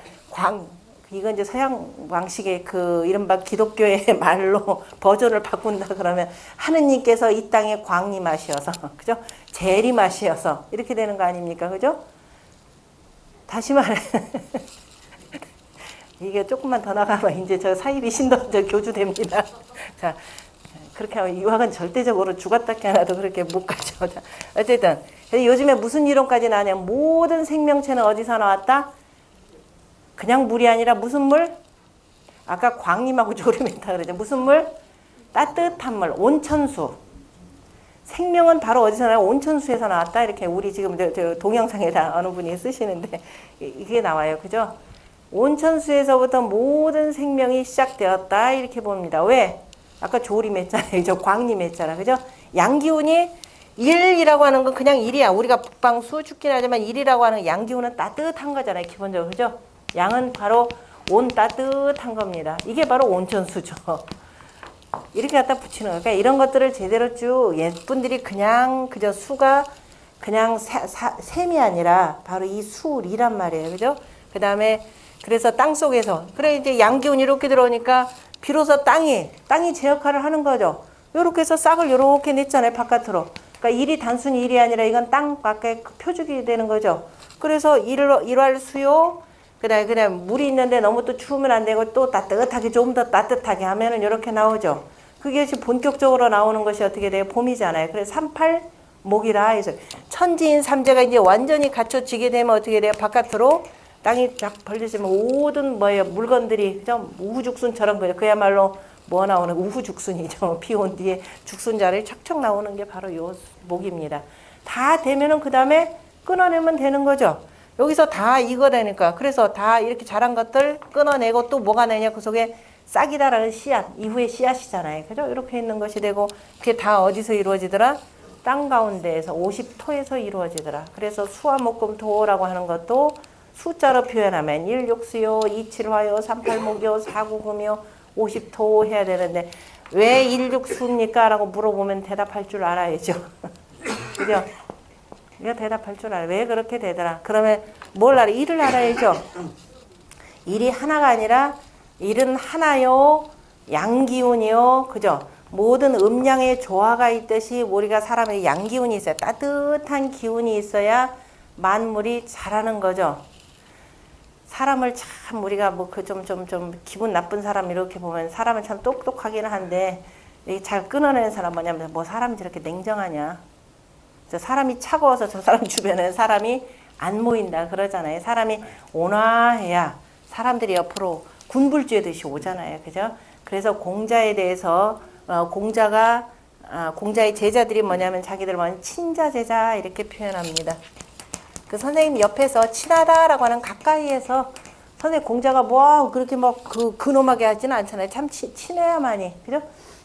이건 이제 서양 방식의 그 이른바 기독교의 말로 버전을 바꾼다 그러면 하느님께서 이 땅에 광림하시어서, 그죠? 재림하시어서 이렇게 되는 거 아닙니까? 그죠? 다시 말해. 이게 조금만 더 나가면 이제 저 사이비 신도 교주 됩니다. 자, 그렇게 하면 유학은 절대적으로 죽었다 깨어나도 그렇게 못 가죠. 자, 어쨌든 요즘에 무슨 이론까지 나냐면 모든 생명체는 어디서 나왔다? 그냥 물이 아니라 무슨 물? 아까 광림하고 조림했다 그러죠. 무슨 물? 따뜻한 물, 온천수. 생명은 바로 어디서 나와요? 온천수에서 나왔다. 이렇게 우리 지금 저 동영상에다 어느 분이 쓰시는데 이게 나와요. 그죠? 온천수에서부터 모든 생명이 시작되었다. 이렇게 봅니다. 왜? 아까 조림했잖아요. 저 광림했잖아. 그죠? 양기운이 일이라고 하는 건 그냥 일이야. 우리가 북방수 죽긴 하지만 일이라고 하는 양기운은 따뜻한 거잖아요. 기본적으로. 그죠? 양은 바로 온 따뜻한 겁니다. 이게 바로 온천수죠. 이렇게 갖다 붙이는 거니까 이런 것들을 제대로 쭉 옛분들이 그저 수가 그냥 셈이 아니라 바로 이 수리란 말이에요. 그죠? 그 다음에 그래서 땅 속에서 그래 이제 양기운이 이렇게 들어오니까 비로소 땅이 제 역할을 하는 거죠. 요렇게 해서 싹을 요렇게 냈잖아요. 바깥으로. 그러니까 일이 단순히 일이 아니라 이건 땅 밖에 표적이 되는 거죠. 그래서 일할 수요. 그다음에 물이 있는데 너무 또 추우면 안 되고 또 따뜻하게 좀 더 따뜻하게 하면은 이렇게 나오죠. 그게 본격적으로 나오는 것이 어떻게 돼요? 봄이잖아요. 그래서 38목이라 해서 천지인 삼재가 이제 완전히 갖춰지게 되면 어떻게 돼요? 바깥으로 땅이 쫙 벌려지면 모든 물건들이 그죠? 우후죽순처럼 그야말로 나오는 우후죽순이죠. 비 온 뒤에 죽순자를 척척 나오는 게 바로 요 목입니다. 다 되면은 그 다음에 끊어내면 되는 거죠. 여기서 다 이거라니까. 그래서 다 이렇게 자란 것들 끊어내고 또 뭐가 나냐? 그 속에 싹이다라는 씨앗, 이후에 씨앗이잖아요. 그죠? 이렇게 있는 것이 되고, 그게 다 어디서 이루어지더라? 땅 가운데에서 50토에서 이루어지더라. 그래서 수화 목금 토라고 하는 것도 숫자로 표현하면 1육수요, 27화요, 38목요, 49금요, 50토 해야 되는데 왜 1육수입니까? 라고 물어보면 대답할 줄 알아야죠. 그죠? 이거 대답할 줄 알아. 왜 그렇게 되더라? 그러면 뭘 알아? 일을 알아야죠. 일이 하나가 아니라 일은 하나요, 양기운이요. 그죠? 모든 음양의 조화가 있듯이 우리가 사람의 양기운이 있어요. 따뜻한 기운이 있어야 만물이 자라는 거죠. 사람을 참 우리가 뭐 그 좀 기분 나쁜 사람 이렇게 보면 사람은 참 똑똑하기는 한데 잘 끊어내는 사람 뭐냐면 뭐 사람이 저렇게 냉정하냐. 저 사람이 차가워서 저 사람 주변에 사람이 안 모인다 그러잖아요. 사람이 온화해야 사람들이 옆으로 군불 쬐듯이 오잖아요. 그죠? 그래서 공자에 대해서 공자의 제자들이 뭐냐면 자기들 뭐냐면 친자 제자 이렇게 표현합니다. 그 선생님 옆에서 친하다라고 하는 가까이에서 선생님 공자가 뭐 그렇게 막 근엄하게 하지는 않잖아요. 참 친해야만이. 그죠?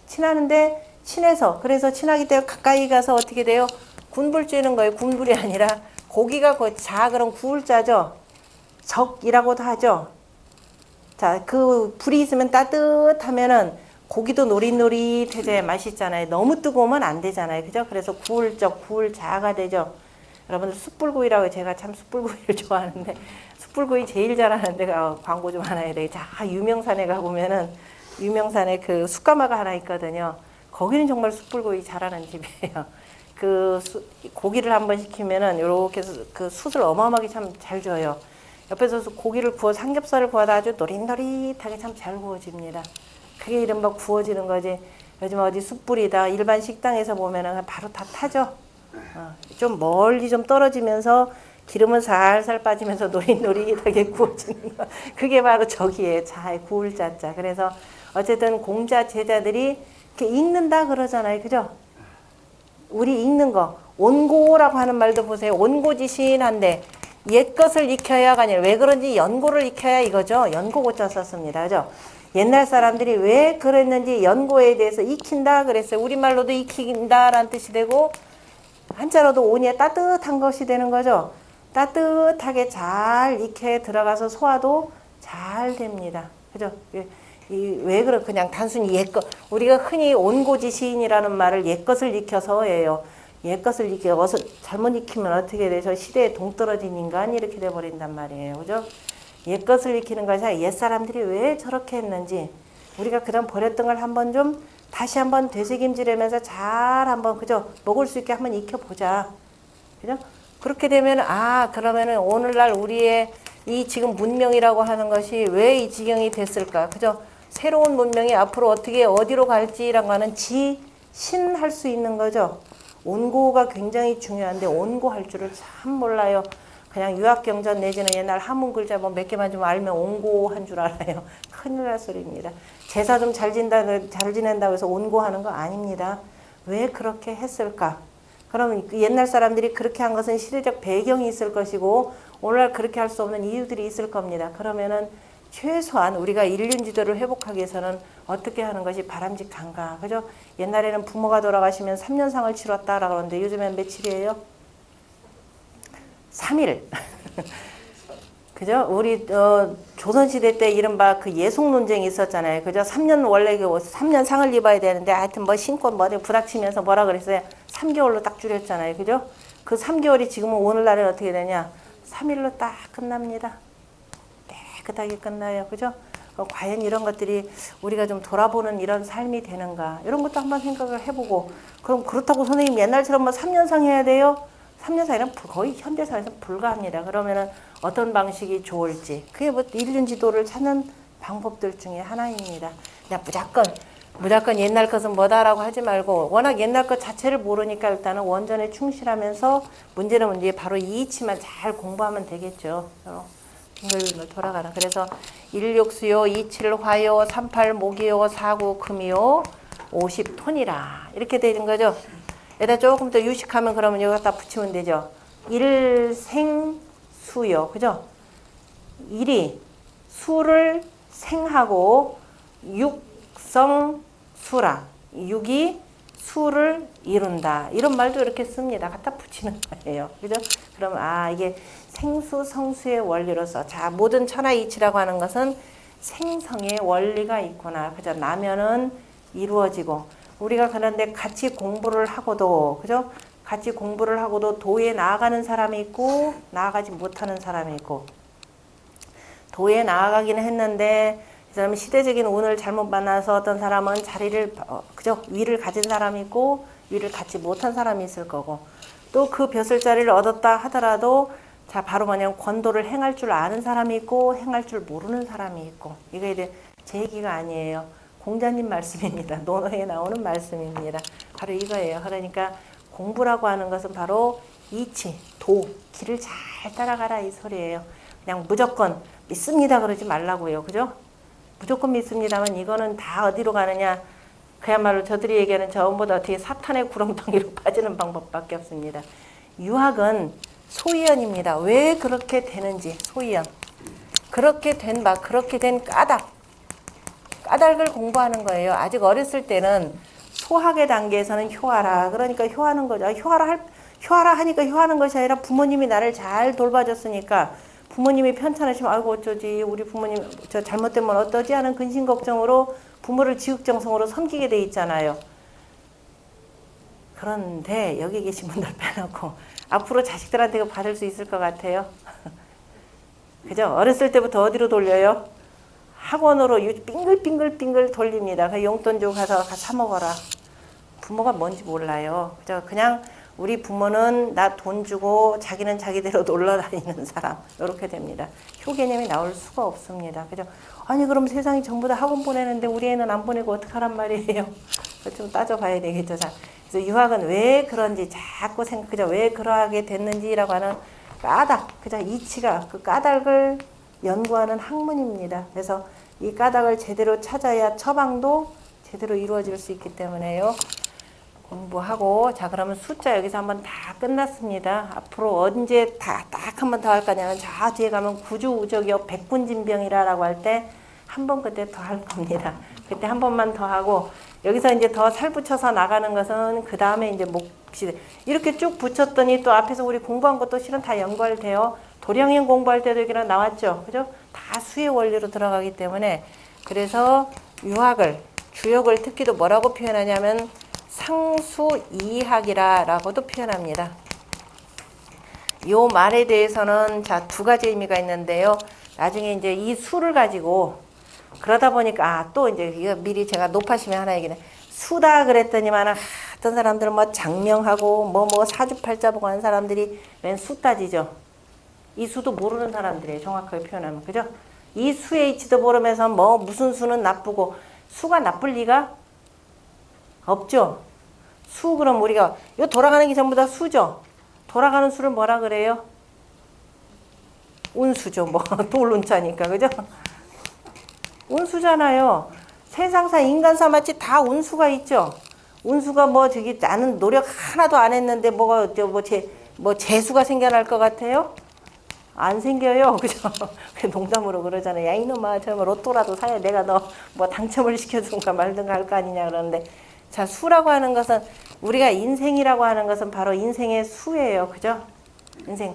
친하는데 친해서 그래서 친하기 때문에 가까이 가서 어떻게 돼요? 군불 쬐는 거예요. 군불이 아니라 고기가 자 그럼 구울자죠. 적이라고도 하죠. 자, 그 불이 있으면 따뜻하면은 고기도 노릿노릿해져야 맛있잖아요. 너무 뜨거우면 안 되잖아요. 그죠? 그래서 구울자가 되죠. 여러분들 숯불구이라고 제가 참 숯불구이를 좋아하는데 숯불구이 제일 잘하는 데가 광고 좀 하나 해야 돼. 자, 유명산에 가보면은 유명산에 그 숯가마가 하나 있거든요. 거기는 정말 숯불구이 잘하는 집이에요. 고기를 한번 시키면은 요렇게 그 숯을 어마어마하게 참 잘 줘요. 옆에서 고기를 삼겹살을 구워도 아주 노릿노릿하게 참 잘 구워집니다. 그게 이른바 구워지는 거지. 요즘 어디 숯불이다 일반 식당에서 보면은 바로 다 타죠. 좀 멀리 좀 떨어지면서 기름은 살살 빠지면서 노릿노릿하게 구워지는 거. 그게 바로 저기에 잘 구울 자자. 그래서 어쨌든 공자 제자들이 이렇게 읽는다 그러잖아요. 그죠? 우리 읽는 거. 온고라고 하는 말도 보세요. 온고지신한데 옛 것을 익혀야가 아니라 왜 그런지 연고를 익혀야 이거죠. 연고고자 썼습니다. 그죠? 옛날 사람들이 왜 그랬는지 연고에 대해서 익힌다 그랬어요. 우리말로도 익힌다라는 뜻이 되고 한자로도 온이 따뜻한 것이 되는 거죠. 따뜻하게 잘 익혀 들어가서 소화도 잘 됩니다. 그죠? 왜 그냥 단순히 옛것 우리가 흔히 온고지시인이라는 말을 옛것을 익혀서 해요. 옛것을 익혀서 잘못 익히면 어떻게 돼서 시대에 동떨어진 인간 이렇게 돼버린단 말이에요. 그죠? 옛것을 익히는 것이 아니라 옛사람들이 왜 저렇게 했는지 우리가 그런 버렸던 걸 한번 좀 다시 한번 되새김질하면서 잘 한번 그죠? 먹을 수 있게 한번 익혀보자. 그죠? 그렇게 되면 그러면은 오늘날 우리의 이 지금 문명이라고 하는 것이 왜 이 지경이 됐을까? 그죠? 새로운 문명이 앞으로 어떻게 어디로 갈지라고 하는 지신할 수 있는 거죠. 온고가 굉장히 중요한데 온고할 줄을 참 몰라요. 그냥 유학경전 내지는 옛날 한문 글자 뭐 몇 개만 좀 알면 온고한 줄 알아요. 큰일 날 소리입니다. 제사 좀 잘 지낸다고 해서 온고하는 거 아닙니다. 왜 그렇게 했을까? 그러면 옛날 사람들이 그렇게 한 것은 시대적 배경이 있을 것이고 오늘날 그렇게 할 수 없는 이유들이 있을 겁니다. 그러면은 최소한 우리가 인륜 지도를 회복하기 위해서는 어떻게 하는 것이 바람직한가? 그죠? 옛날에는 부모가 돌아가시면 3년상을 치렀다라고 그러는데 요즘엔 며칠이에요? 3일. 그죠? 우리 조선시대 때 이른바 그 예속 논쟁이 있었잖아요. 그죠? 3년 원래 3년 상을 입어야 되는데 하여튼 뭐 신고 머리 부닥치면서 뭐라 그랬어요? 3개월로 딱 줄였잖아요. 그죠? 그 3개월이 지금은 오늘날은 어떻게 되냐? 3일로 딱 끝납니다. 깨끗하게 끝나요. 그죠? 과연 이런 것들이 우리가 좀 돌아보는 이런 삶이 되는가? 이런 것도 한번 생각을 해보고 그럼 그렇다고 선생님 옛날처럼 뭐 3년상 해야 돼요? 3년상이란 거의 현대사에서 불가합니다. 그러면은 어떤 방식이 좋을지 그게 뭐 인륜 지도를 찾는 방법들 중에 하나입니다. 그냥 무조건 옛날 것은 뭐다라고 하지 말고 워낙 옛날 것 자체를 모르니까 일단은 원전에 충실하면서 문제는 바로 이 이치만 잘 공부하면 되겠죠. 빙글빙글 돌아가라. 그래서 1육수요, 27화요, 38목이요, 49금이요, 50톤이라 이렇게 되는 거죠. 여기다 조금 더 유식하면 그러면 여기다 붙이면 되죠. 일생수요. 그죠? 일이 수를 생하고 육성수라. 육이 수를 이룬다. 이런 말도 이렇게 씁니다. 갖다 붙이는 거예요. 그죠? 그럼 이게 생수 성수의 원리로서 자, 모든 천하이치라고 하는 것은 생성의 원리가 있구나. 그죠? 나면은 이루어지고 우리가 그런데 같이 공부를 하고도 그죠? 같이 공부를 하고도 도에 나아가는 사람이 있고 나아가지 못하는 사람이 있고 도에 나아가기는 했는데 이 사람은 시대적인 운을 잘못 만나서 어떤 사람은 자리를 그죠? 위를 가진 사람이 있고 위를 갖지 못한 사람이 있을 거고 또 그 벼슬 자리를 얻었다 하더라도 자 바로 뭐냐면 권도를 행할 줄 아는 사람이 있고 행할 줄 모르는 사람이 있고 이게 이제 제 얘기가 아니에요. 공자님 말씀입니다. 논어에 나오는 말씀입니다. 바로 이거예요. 그러니까 공부라고 하는 것은 바로 이치, 도, 길을 잘 따라가라 이 소리예요. 그냥 무조건 믿습니다 그러지 말라고요. 그죠? 무조건 믿습니다만 이거는 다 어디로 가느냐. 그야말로 저들이 얘기하는 저음보다 어떻게 사탄의 구렁텅이로 빠지는 방법밖에 없습니다. 유학은 소위원입니다. 왜 그렇게 되는지 소위원. 그렇게 된 그렇게 된 까닭을 공부하는 거예요. 아직 어렸을 때는 소학의 단계에서는 효하라. 그러니까 효하는 거죠. 효하라 하니까 효하는 것이 아니라 부모님이 나를 잘 돌봐줬으니까 부모님이 편찮으시면 아이고 어쩌지 우리 부모님 저 잘못되면 어떠지 하는 근심 걱정으로 부모를 지극정성으로 섬기게 돼 있잖아요. 그런데 여기 계신 분들 빼놓고 앞으로 자식들한테 이거 받을 수 있을 것 같아요. 그죠? 어렸을 때부터 어디로 돌려요? 학원으로 빙글빙글 돌립니다. 그 용돈 주고 가서 사 먹어라. 부모가 뭔지 몰라요. 그죠? 그냥 우리 부모는 나 돈 주고 자기는 자기대로 놀러 다니는 사람 이렇게 됩니다. 효 개념이 나올 수가 없습니다. 그죠? 아니 그럼 세상이 전부 다 학원 보내는데 우리 애는 안 보내고 어떡하란 말이에요. 좀 따져봐야 되겠죠. 자, 그래서 유학은 왜 그런지 자꾸 그죠? 왜 그러하게 됐는지라고 하는 까닭, 그죠? 이치가 그 까닭을 연구하는 학문입니다. 그래서 이 까닭을 제대로 찾아야 처방도 제대로 이루어질 수 있기 때문에요. 공부하고 자 그러면 숫자 여기서 한번 다 끝났습니다. 앞으로 언제 딱 한 번 더 할 거냐면 저 뒤에 가면 구주우적이요 백군진병이라고 할 때 한 번 그때 더 할 겁니다. 그때 한 번만 더 하고 여기서 이제 더 살 붙여서 나가는 것은 그 다음에 이제 몫이 이렇게 쭉 붙였더니 또 앞에서 우리 공부한 것도 실은 다 연결돼요. 도량인 공부할 때도 여기랑 나왔죠. 그죠? 다 수의 원리로 들어가기 때문에 그래서 유학을 주역을 특기도 뭐라고 표현하냐면 상수이학이라고도 표현합니다. 요 말에 대해서는 자 두 가지 의미가 있는데요. 나중에 이제 이 수를 가지고 그러다 보니까 또 이제 이거 미리 제가 높아시면 하나 얘기는 수다 그랬더니만 어떤 사람들은 뭐 장명하고 뭐 사주팔자 보고 하는 사람들이 웬 수 따지죠. 이 수도 모르는 사람들이에요. 정확하게 표현하면 그죠? 이 수의 이치도 모르면서 뭐 무슨 수는 나쁘고 수가 나쁠 리가 없죠. 수 그럼 우리가 요 돌아가는 게 전부 다 수죠. 돌아가는 수를 뭐라 그래요? 운수죠. 뭐 돌운자니까 그죠? 운수잖아요. 세상사 인간사 마치 다 운수가 있죠. 운수가 뭐 저기 나는 노력 하나도 안 했는데 뭐가 재수가 생겨날 것 같아요? 안 생겨요. 그죠? 농담으로 그러잖아요. 야 이놈아 저 로또라도 사야 내가 너 뭐 당첨을 시켜준가 말든가 할 거 아니냐 그러는데 자 수라고 하는 것은 우리가 인생이라고 하는 것은 바로 인생의 수예요. 그죠? 인생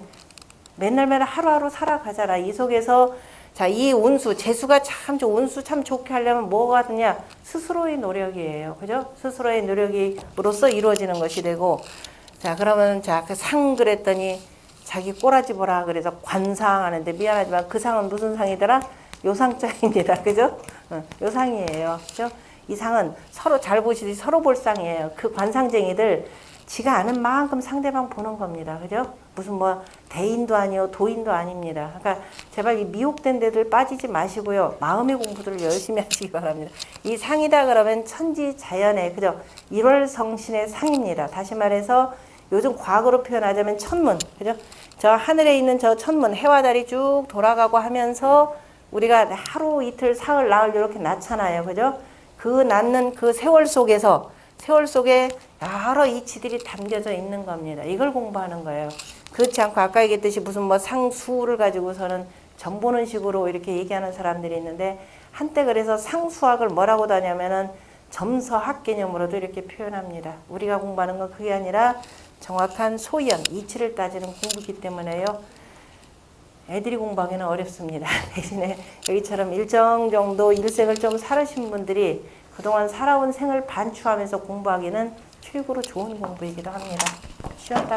맨날 하루하루 살아가잖아. 이 속에서 자 이 운수 재수가 참 운수 참 좋게 하려면 뭐가 되냐 스스로의 노력이에요. 그죠? 스스로의 노력으로서 이루어지는 것이 되고 자 그러면 자 그 상 그랬더니 자기 꼬라지 보라 그래서 관상 하는데 미안하지만 그 상은 무슨 상이더라? 요상장입니다. 그죠? 요상이에요. 그죠? 이 상은 서로 잘 보시듯이 서로 볼 상이에요. 그 관상쟁이들 지가 아는 만큼 상대방 보는 겁니다. 그죠? 무슨 뭐 대인도 아니요 도인도 아닙니다. 그러니까 제발 이 미혹된 데들 빠지지 마시고요. 마음의 공부들을 열심히 하시기 바랍니다. 이 상이다 그러면 천지자연의 그죠? 일월성신의 상입니다. 다시 말해서 요즘 과거로 표현하자면 천문, 그죠? 저 하늘에 있는 저 천문, 해와 달이 쭉 돌아가고 하면서 우리가 하루 이틀 사흘 나흘 이렇게 낳잖아요, 그죠? 그 낳는 그 세월 속에 여러 이치들이 담겨져 있는 겁니다. 이걸 공부하는 거예요. 그렇지 않고 아까 얘기했듯이 무슨 뭐 상수를 가지고서는 점 보는 식으로 이렇게 얘기하는 사람들이 있는데 한때 그래서 상수학을 뭐라고도 하냐면은 점서학 개념으로도 이렇게 표현합니다. 우리가 공부하는 건 그게 아니라 정확한 소연, 이치를 따지는 공부이기 때문에요. 애들이 공부하기는 어렵습니다. 대신에 여기처럼 일정 정도 일생을 좀 살으신 분들이 그동안 살아온 생을 반추하면서 공부하기는 최고로 좋은 공부이기도 합니다. 쉬었다